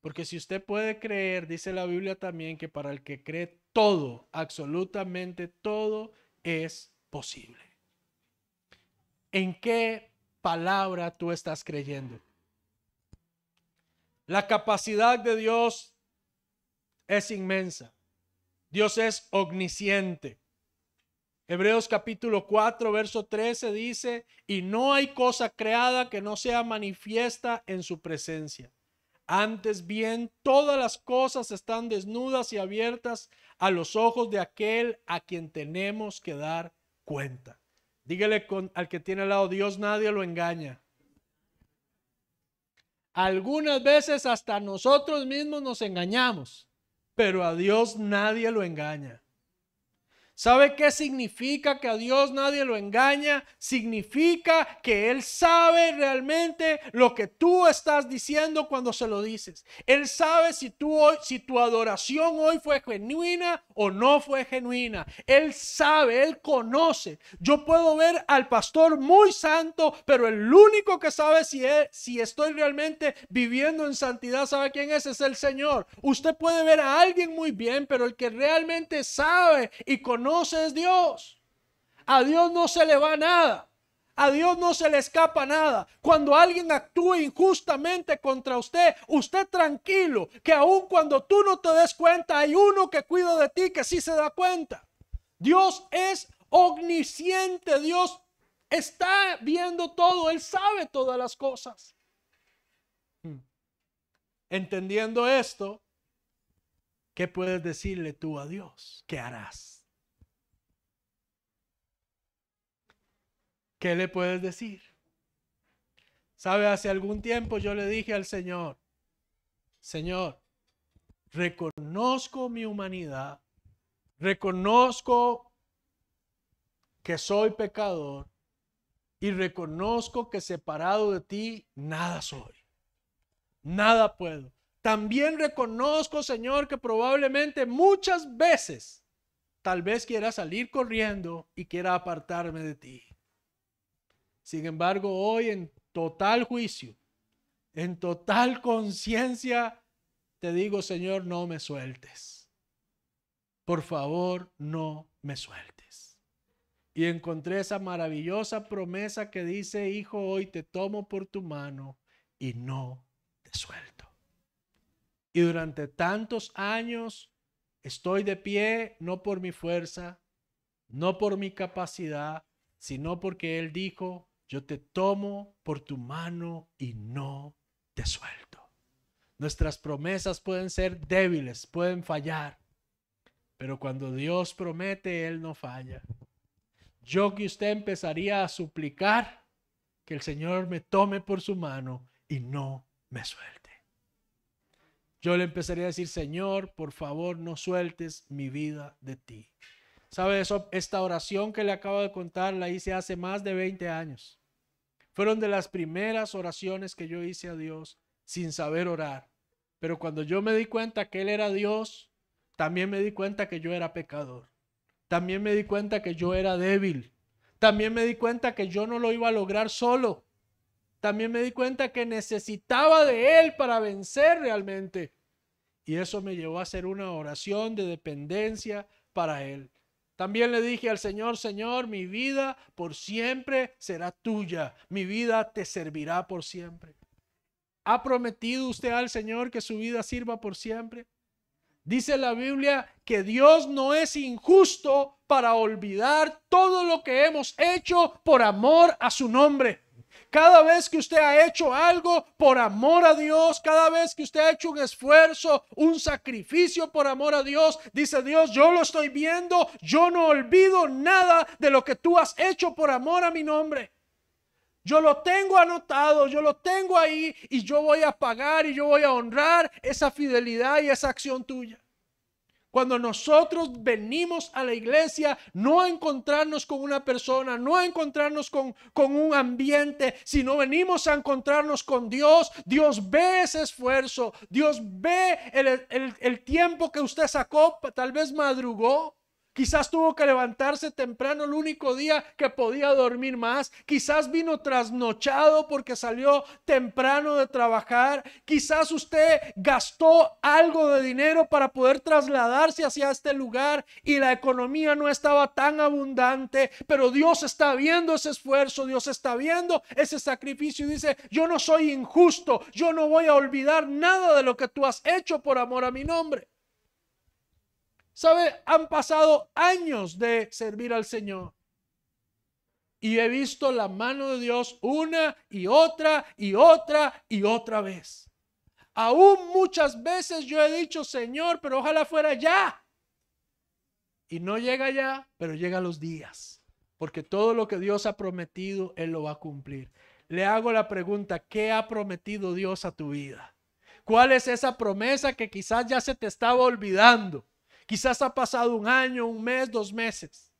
Porque si usted puede creer, dice la Biblia también que para el que cree todo, absolutamente todo es posible. ¿En qué palabra tú estás creyendo? La capacidad de Dios es inmensa. Dios es omnisciente. Hebreos capítulo 4, verso 13 dice, y no hay cosa creada que no sea manifiesta en su presencia. Antes bien, todas las cosas están desnudas y abiertas a los ojos de aquel a quien tenemos que dar cuenta. Dígale al que tiene al lado, Dios nadie lo engaña. Algunas veces hasta nosotros mismos nos engañamos, pero a Dios nadie lo engaña. ¿Sabe qué significa que a Dios nadie lo engaña? Significa que Él sabe realmente lo que tú estás diciendo cuando se lo dices. Él sabe si tu adoración hoy fue genuina o no fue genuina. Él sabe, Él conoce. Yo puedo ver al pastor muy santo, pero el único que sabe si estoy realmente viviendo en santidad, ¿sabe quién es? Es el Señor. Usted puede ver a alguien muy bien, pero el que realmente sabe y conoce es Dios. A Dios no se le va nada. A Dios no se le escapa nada. Cuando alguien actúe injustamente contra usted, usted tranquilo, que aun cuando tú no te des cuenta, hay uno que cuida de ti que sí se da cuenta. Dios es omnisciente. Dios está viendo todo. Él sabe todas las cosas. Entendiendo esto, ¿qué puedes decirle tú a Dios? ¿Qué harás? ¿Qué le puedes decir? ¿Sabe? Hace algún tiempo yo le dije al Señor, Señor, reconozco mi humanidad, reconozco que soy pecador y reconozco que separado de ti nada soy, nada puedo. También reconozco, Señor, que probablemente muchas veces tal vez quiera salir corriendo y quiera apartarme de ti. Sin embargo, hoy en total juicio, en total conciencia, te digo, Señor, no me sueltes. Por favor, no me sueltes. Y encontré esa maravillosa promesa que dice, hijo, hoy te tomo por tu mano y no te suelto. Y durante tantos años estoy de pie, no por mi fuerza, no por mi capacidad, sino porque Él dijo, yo te tomo por tu mano y no te suelto. Nuestras promesas pueden ser débiles, pueden fallar, pero cuando Dios promete, Él no falla. Yo que usted empezaría a suplicar que el Señor me tome por su mano y no me suelte. yo le empezaría a decir, Señor, por favor, no sueltes mi vida de ti. ¿Sabe eso? Esta oración que le acabo de contar la hice hace más de 20 años. Fueron de las primeras oraciones que yo hice a Dios sin saber orar. Pero cuando yo me di cuenta que Él era Dios, también me di cuenta que yo era pecador. También me di cuenta que yo era débil. También me di cuenta que yo no lo iba a lograr solo. También me di cuenta que necesitaba de Él para vencer realmente. Y eso me llevó a hacer una oración de dependencia para Él. También le dije al Señor, Señor, mi vida por siempre será tuya. Mi vida te servirá por siempre. ¿Ha prometido usted al Señor que su vida sirva por siempre? Dice la Biblia que Dios no es injusto para olvidar todo lo que hemos hecho por amor a su nombre. Cada vez que usted ha hecho algo por amor a Dios, cada vez que usted ha hecho un esfuerzo, un sacrificio por amor a Dios, dice Dios, yo lo estoy viendo, yo no olvido nada de lo que tú has hecho por amor a mi nombre. Yo lo tengo anotado, yo lo tengo ahí y yo voy a pagar y yo voy a honrar esa fidelidad y esa acción tuya. Cuando nosotros venimos a la iglesia, no a encontrarnos con una persona, no a encontrarnos con un ambiente, sino venimos a encontrarnos con Dios. Dios ve ese esfuerzo, Dios ve el tiempo que usted sacó, tal vez madrugó. Quizás tuvo que levantarse temprano el único día que podía dormir más. Quizás vino trasnochado porque salió temprano de trabajar. Quizás usted gastó algo de dinero para poder trasladarse hacia este lugar y la economía no estaba tan abundante. Pero Dios está viendo ese esfuerzo, Dios está viendo ese sacrificio y dice, yo no soy injusto, yo no voy a olvidar nada de lo que tú has hecho por amor a mi nombre. ¿Sabe? Han pasado años de servir al Señor y he visto la mano de Dios una y otra y otra y otra vez. Aún muchas veces yo he dicho, Señor, pero ojalá fuera ya. Y no llega ya, pero llega los días. Porque todo lo que Dios ha prometido, Él lo va a cumplir. Le hago la pregunta, ¿qué ha prometido Dios a tu vida? ¿Cuál es esa promesa que quizás ya se te estaba olvidando? Quizás ha pasado un año, un mes, 2 meses.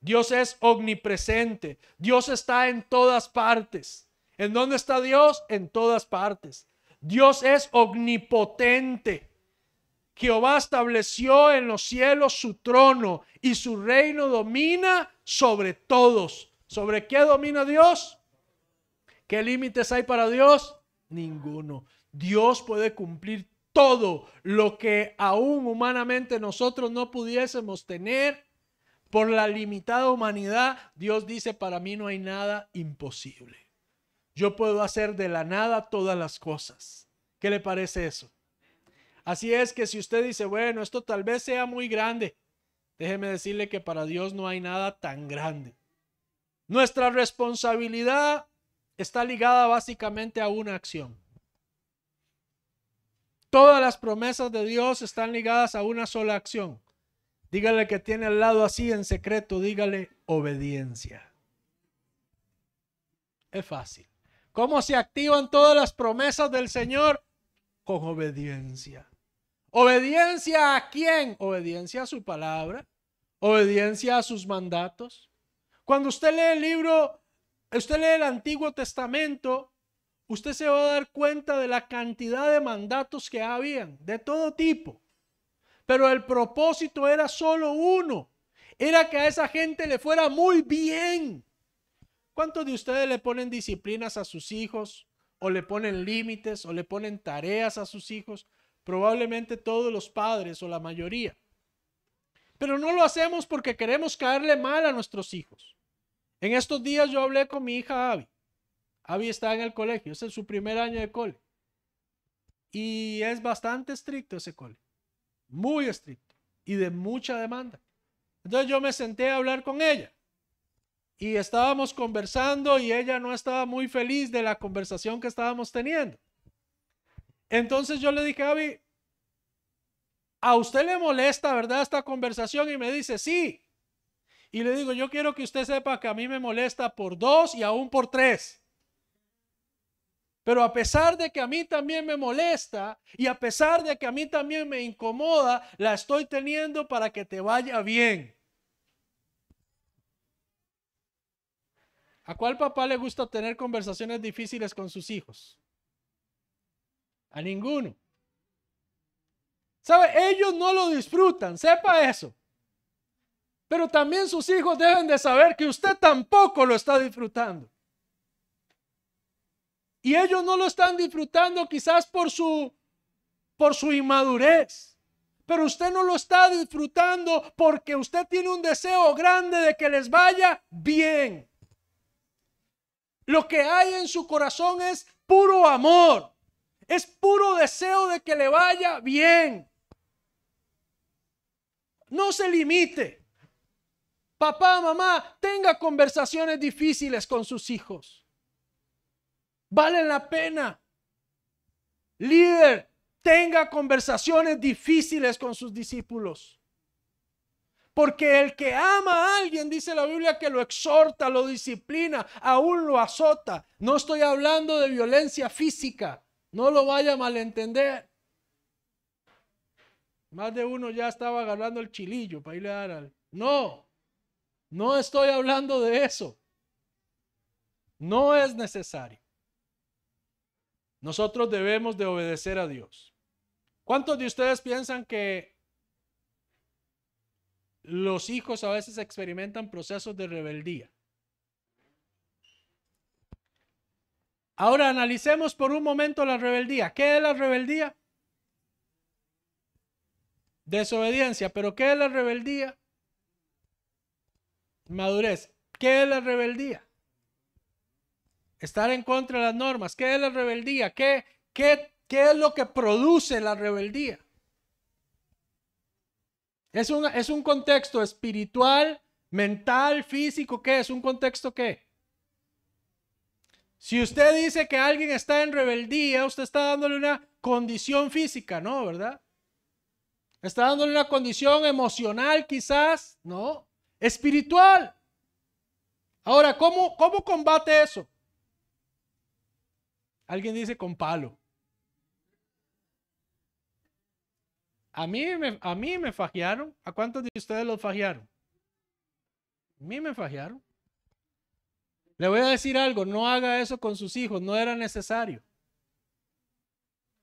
Dios es omnipresente. Dios está en todas partes. ¿En dónde está Dios? En todas partes. Dios es omnipotente. Jehová estableció en los cielos su trono y su reino domina sobre todos. ¿Sobre qué domina Dios? ¿Qué límites hay para Dios? Ninguno. Dios puede cumplir todo lo que aún humanamente nosotros no pudiésemos tener por la limitada humanidad. Dios dice, para mí no hay nada imposible. Yo puedo hacer de la nada todas las cosas. ¿Qué le parece eso? Así es que si usted dice, bueno, esto tal vez sea muy grande, déjeme decirle que para Dios no hay nada tan grande. Nuestra responsabilidad está ligada básicamente a una acción. Todas las promesas de Dios están ligadas a una sola acción. Dígale que tiene al lado así en secreto, dígale obediencia. Es fácil. ¿Cómo se activan todas las promesas del Señor? Con obediencia. ¿Obediencia a quién? Obediencia a su palabra. Obediencia a sus mandatos. Cuando usted lee el libro, usted lee el Antiguo Testamento, usted se va a dar cuenta de la cantidad de mandatos que habían, de todo tipo. Pero el propósito era solo uno. Era que a esa gente le fuera muy bien. ¿Cuántos de ustedes le ponen disciplinas a sus hijos? ¿O le ponen límites? ¿O le ponen tareas a sus hijos? Probablemente todos los padres o la mayoría. Pero no lo hacemos porque queremos caerle mal a nuestros hijos. En estos días yo hablé con mi hija Abby. Abby está en el colegio, es su primer año de cole. Y es bastante estricto ese cole. Muy estricto. Y de mucha demanda. Entonces yo me senté a hablar con ella. Y estábamos conversando y ella no estaba muy feliz de la conversación que estábamos teniendo. Entonces yo le dije, Abby, ¿a usted le molesta, verdad, esta conversación? Y me dice, sí. Y le digo, yo quiero que usted sepa que a mí me molesta por 2 y aún por 3. Pero a pesar de que a mí también me molesta y a pesar de que a mí también me incomoda, la estoy teniendo para que te vaya bien. ¿A cuál papá le gusta tener conversaciones difíciles con sus hijos? A ninguno. ¿Sabe? Ellos no lo disfrutan, sepa eso. Pero también sus hijos deben de saber que usted tampoco lo está disfrutando. Y ellos no lo están disfrutando quizás por su inmadurez. Pero usted no lo está disfrutando porque usted tiene un deseo grande de que les vaya bien. Lo que hay en su corazón es puro amor. Es puro deseo de que le vaya bien. No se limite. Papá, mamá, tenga conversaciones difíciles con sus hijos. Valen la pena. Líder, tenga conversaciones difíciles con sus discípulos. Porque el que ama a alguien, dice la Biblia, que lo exhorta, lo disciplina, aún lo azota. No estoy hablando de violencia física. No lo vaya a malentender. Más de uno ya estaba agarrando el chilillo para irle a dar al... No estoy hablando de eso. No es necesario. Nosotros debemos de obedecer a Dios. ¿Cuántos de ustedes piensan que los hijos a veces experimentan procesos de rebeldía? Ahora analicemos por un momento la rebeldía. ¿Qué es la rebeldía? Desobediencia. ¿Pero qué es la rebeldía? Madurez. ¿Qué es la rebeldía? Estar en contra de las normas. ¿Qué es la rebeldía? ¿Qué es lo que produce la rebeldía? Es un contexto espiritual, mental, físico. ¿Qué es? ¿Un contexto qué? Si usted dice que alguien está en rebeldía, usted está dándole una condición física, ¿no? ¿Verdad? Está dándole una condición emocional quizás, ¿no? Espiritual. Ahora, ¿cómo combate eso? Alguien dice con palo. A mí me fajearon. ¿A cuántos de ustedes los fajearon? A mí me fajearon. Le voy a decir algo, no haga eso con sus hijos, no era necesario.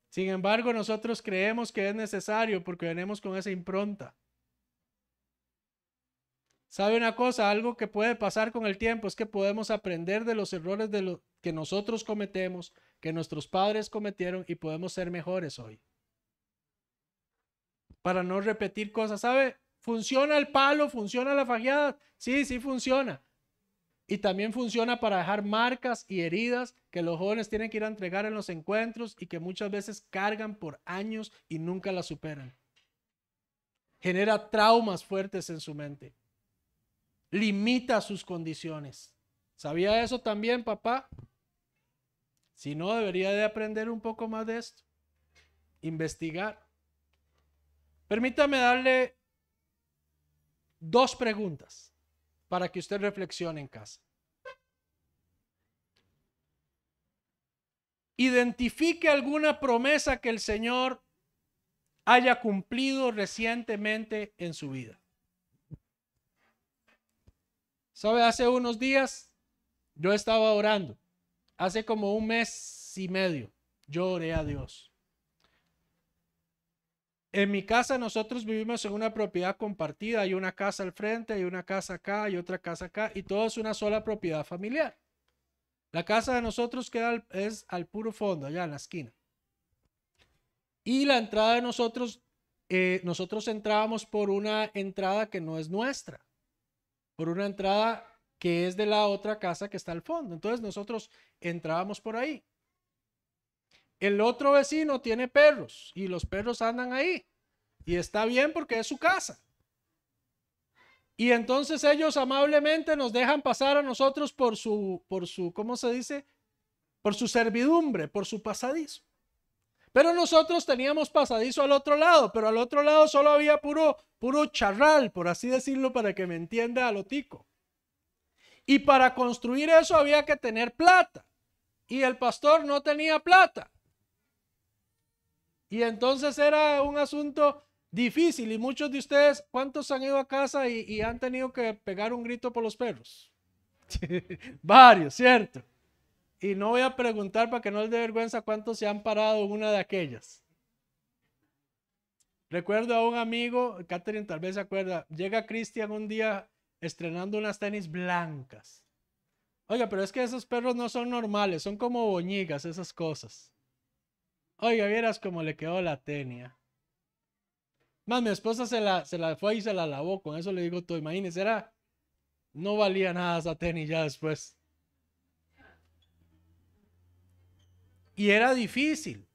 Sin embargo, nosotros creemos que es necesario porque venimos con esa impronta. ¿Sabe una cosa? Algo que puede pasar con el tiempo es que podemos aprender de los errores que nosotros cometemos, que nuestros padres cometieron y podemos ser mejores hoy. Para no repetir cosas, ¿sabe? ¿Funciona el palo? ¿Funciona la fajeada? Sí, sí funciona. Y también funciona para dejar marcas y heridas que los jóvenes tienen que ir a entregar en los encuentros y que muchas veces cargan por años y nunca las superan. Genera traumas fuertes en su mente. Limita sus condiciones. ¿Sabía eso también, papá? Si no, debería de aprender un poco más de esto. Investigar. Permítame darle 2 preguntas para que usted reflexione en casa. Identifique alguna promesa que el Señor haya cumplido recientemente en su vida. ¿Sabe? Hace unos días yo estaba orando. Hace como 1 mes y medio yo oré a Dios. En mi casa nosotros vivimos en una propiedad compartida. Hay una casa al frente, hay una casa acá y otra casa acá y todo es una sola propiedad familiar. La casa de nosotros es al puro fondo, allá en la esquina. Y la entrada de nosotros entrábamos por una entrada que no es nuestra, por una entrada que es de la otra casa que está al fondo. Entonces nosotros entrábamos por ahí. El otro vecino tiene perros y los perros andan ahí y está bien porque es su casa. Y entonces ellos amablemente nos dejan pasar a nosotros por su, ¿cómo se dice? Por su servidumbre, por su pasadizo. Pero nosotros teníamos pasadizo al otro lado, pero al otro lado solo había puro charral, por así decirlo, para que me entienda a lo tico. Y para construir eso había que tener plata. y el pastor no tenía plata. Y entonces era un asunto difícil. Y muchos de ustedes, ¿cuántos han ido a casa y han tenido que pegar un grito por los perros? Varios, ¿cierto? Y no voy a preguntar para que no les dé vergüenza cuántos se han parado en una de aquellas. Recuerdo a un amigo, Catherine tal vez se acuerda, llega Cristian un día estrenando unas tenis blancas. Oiga, pero es que esos perros no son normales, son como boñigas, esas cosas. Oiga, vieras cómo le quedó la tenia. Más mi esposa se la fue y se la lavó, con eso le digo todo. Imagínese, no valía nada esa tenis ya después. Y era difícil.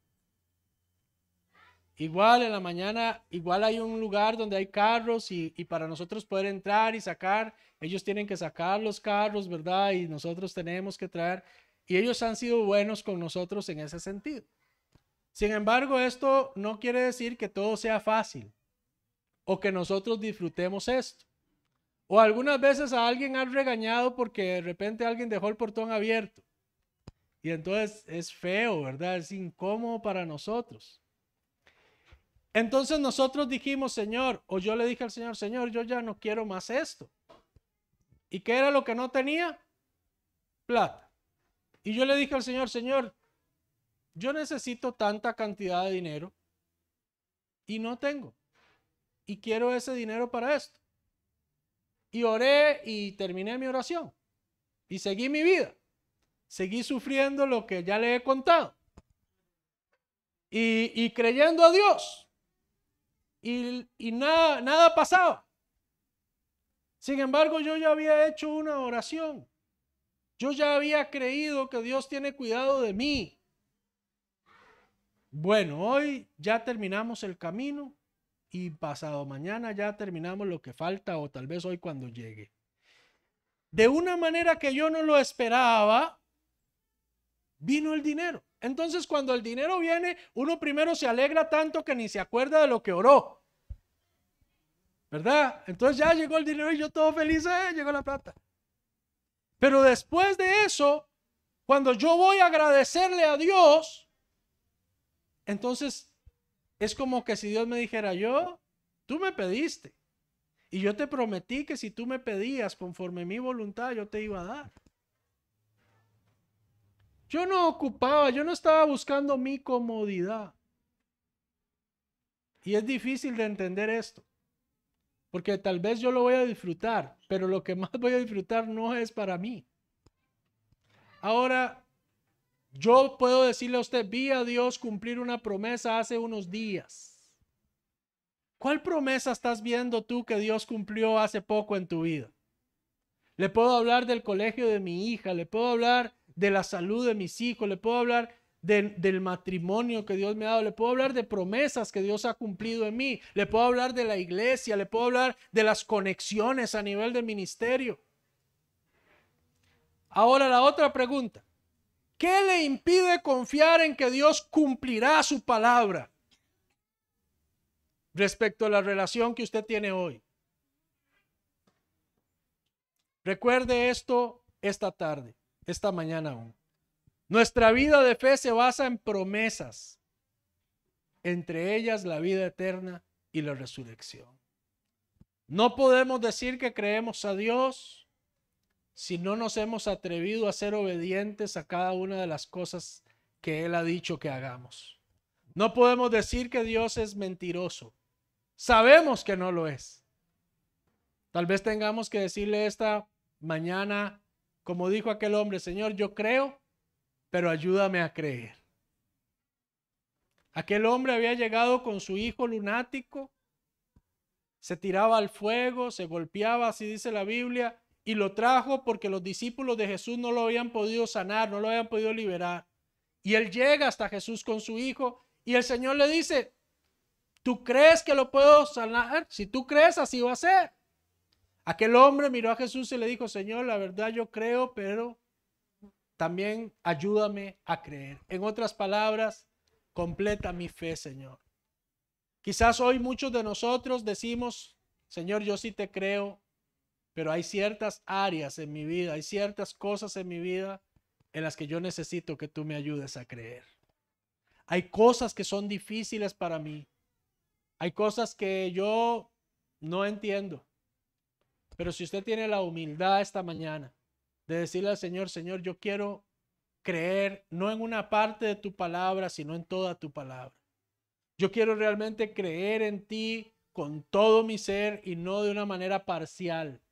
Igual en la mañana, igual hay un lugar donde hay carros y para nosotros poder entrar y sacar, ellos tienen que sacar los carros, ¿verdad? Y nosotros tenemos que traer. Y ellos han sido buenos con nosotros en ese sentido. Sin embargo, esto no quiere decir que todo sea fácil o que nosotros disfrutemos esto. O algunas veces a alguien han regañado porque de repente alguien dejó el portón abierto. Y entonces es feo, ¿verdad? Es incómodo para nosotros. Entonces nosotros dijimos, Señor, o yo le dije al Señor, Señor, yo ya no quiero más esto. ¿Y qué era lo que no tenía? Plata. Y yo le dije al Señor, Señor, yo necesito tanta cantidad de dinero y no tengo. Y quiero ese dinero para esto. Y oré y terminé mi oración. Y seguí mi vida. Seguí sufriendo lo que ya le he contado. Y creyendo a Dios. Y nada pasaba. Sin embargo, yo ya había hecho una oración. Yo ya había creído que Dios tiene cuidado de mí. Bueno, hoy ya terminamos el camino y pasado mañana ya terminamos lo que falta o tal vez hoy cuando llegue. De una manera que yo no lo esperaba, vino el dinero. Entonces cuando el dinero viene, uno primero se alegra tanto que ni se acuerda de lo que oró. ¿Verdad? Entonces ya llegó el dinero y yo todo feliz, llegó la plata. Pero después de eso, cuando yo voy a agradecerle a Dios, entonces es como que si Dios me dijera, tú me pediste. Y yo te prometí que si tú me pedías conforme mi voluntad, yo te iba a dar. Yo no estaba buscando mi comodidad. Y es difícil de entender esto. Porque tal vez yo lo voy a disfrutar, pero lo que más voy a disfrutar no es para mí. Ahora, yo puedo decirle a usted, vi a Dios cumplir una promesa hace unos días. ¿Cuál promesa estás viendo tú que Dios cumplió hace poco en tu vida? Le puedo hablar del colegio de mi hija, le puedo hablar de la salud de mis hijos, le puedo hablar del matrimonio que Dios me ha dado, le puedo hablar de promesas que Dios ha cumplido en mí, le puedo hablar de la iglesia, le puedo hablar de las conexiones a nivel de ministerio. Ahora la otra pregunta, ¿qué le impide confiar en que Dios cumplirá su palabra respecto a la relación que usted tiene hoy? Recuerde esto esta tarde, esta mañana aún. Nuestra vida de fe se basa en promesas, entre ellas la vida eterna y la resurrección. No podemos decir que creemos a Dios si no nos hemos atrevido a ser obedientes a cada una de las cosas que Él ha dicho que hagamos. No podemos decir que Dios es mentiroso. Sabemos que no lo es. Tal vez tengamos que decirle esta mañana, como dijo aquel hombre, Señor, yo creo, pero ayúdame a creer. Aquel hombre había llegado con su hijo lunático, se tiraba al fuego, se golpeaba, así dice la Biblia, y lo trajo porque los discípulos de Jesús no lo habían podido sanar, no lo habían podido liberar. Y él llega hasta Jesús con su hijo y el Señor le dice, ¿tú crees que lo puedo sanar? Si tú crees, así va a ser. Aquel hombre miró a Jesús y le dijo, Señor, la verdad yo creo, pero también ayúdame a creer. En otras palabras, completa mi fe, Señor. Quizás hoy muchos de nosotros decimos, Señor, yo sí te creo, pero hay ciertas áreas en mi vida, hay ciertas cosas en mi vida en las que yo necesito que tú me ayudes a creer. Hay cosas que son difíciles para mí. Hay cosas que yo no entiendo. Pero si usted tiene la humildad esta mañana de decirle al Señor, Señor, yo quiero creer no en una parte de tu palabra, sino en toda tu palabra. Yo quiero realmente creer en ti con todo mi ser y no de una manera parcial,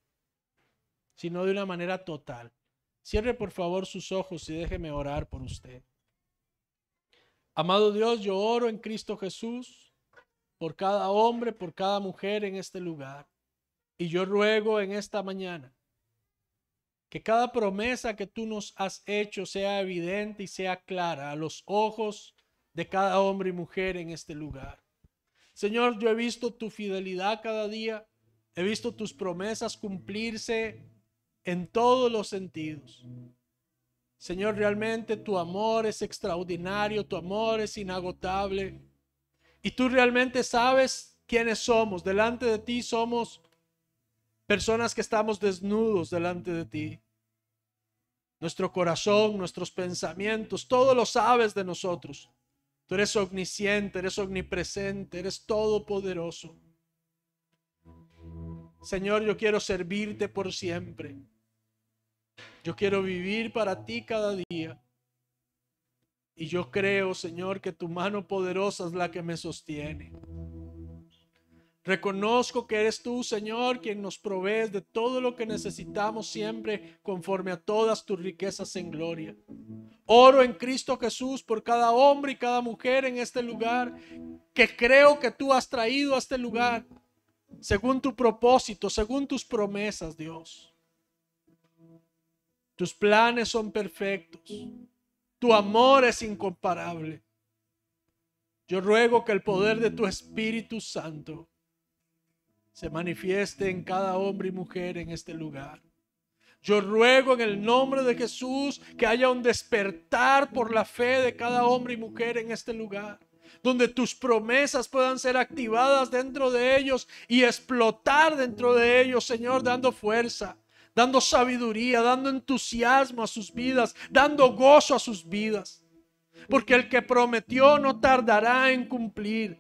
sino de una manera total. Cierre por favor sus ojos y déjeme orar por usted. Amado Dios, yo oro en Cristo Jesús por cada hombre, por cada mujer en este lugar. Y yo ruego en esta mañana que cada promesa que tú nos has hecho sea evidente y sea clara a los ojos de cada hombre y mujer en este lugar. Señor, yo he visto tu fidelidad cada día, he visto tus promesas cumplirse en todos los sentidos. Señor, realmente tu amor es extraordinario, tu amor es inagotable y tú realmente sabes quiénes somos. Delante de ti somos personas que estamos desnudos delante de ti. Nuestro corazón, nuestros pensamientos, todo lo sabes de nosotros. Tú eres omnisciente, eres omnipresente, eres todopoderoso. Señor, yo quiero servirte por siempre. Yo quiero vivir para ti cada día. Y yo creo, Señor, que tu mano poderosa es la que me sostiene. Reconozco que eres tú, Señor, quien nos provees de todo lo que necesitamos siempre conforme a todas tus riquezas en gloria. Oro en Cristo Jesús por cada hombre y cada mujer en este lugar que creo que tú has traído a este lugar según tu propósito, según tus promesas, Dios. Tus planes son perfectos. Tu amor es incomparable. Yo ruego que el poder de tu Espíritu Santo se manifieste en cada hombre y mujer en este lugar. Yo ruego en el nombre de Jesús que haya un despertar por la fe de cada hombre y mujer en este lugar, donde tus promesas puedan ser activadas dentro de ellos y explotar dentro de ellos, Señor, dando fuerza, dando sabiduría, dando entusiasmo a sus vidas, dando gozo a sus vidas. Porque el que prometió no tardará en cumplir.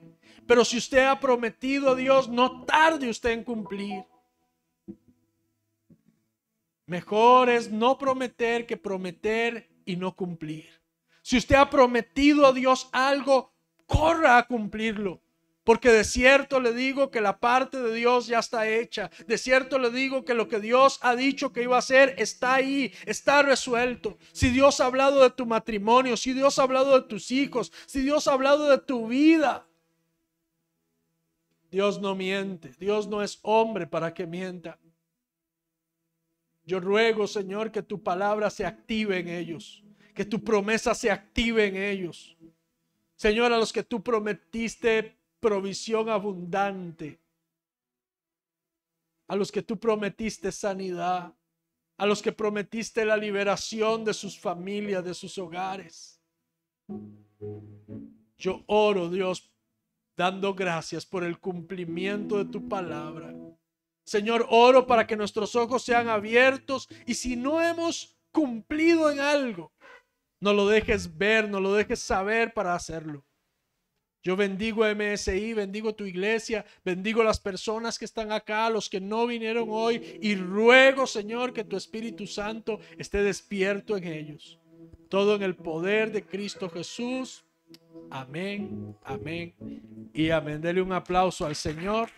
Pero si usted ha prometido a Dios, no tarde usted en cumplir. Mejor es no prometer que prometer y no cumplir. Si usted ha prometido a Dios algo, corra a cumplirlo. Porque de cierto le digo que la parte de Dios ya está hecha. De cierto le digo que lo que Dios ha dicho que iba a hacer está ahí, está resuelto. Si Dios ha hablado de tu matrimonio, si Dios ha hablado de tus hijos, si Dios ha hablado de tu vida, Dios no miente. Dios no es hombre para que mienta. Yo ruego, Señor, que tu palabra se active en ellos, que tu promesa se active en ellos. Señor, a los que tú prometiste provisión abundante, a los que tú prometiste sanidad, a los que prometiste la liberación de sus familias, de sus hogares. Yo oro, Dios, dando gracias por el cumplimiento de tu palabra. Señor, oro para que nuestros ojos sean abiertos y si no hemos cumplido en algo, no lo dejes ver, no lo dejes saber para hacerlo. Yo bendigo a MSI, bendigo tu iglesia, bendigo a las personas que están acá, los que no vinieron hoy y ruego, Señor, que tu Espíritu Santo esté despierto en ellos. Todo en el poder de Cristo Jesús. Amén, amén y amén. Dele un aplauso al Señor.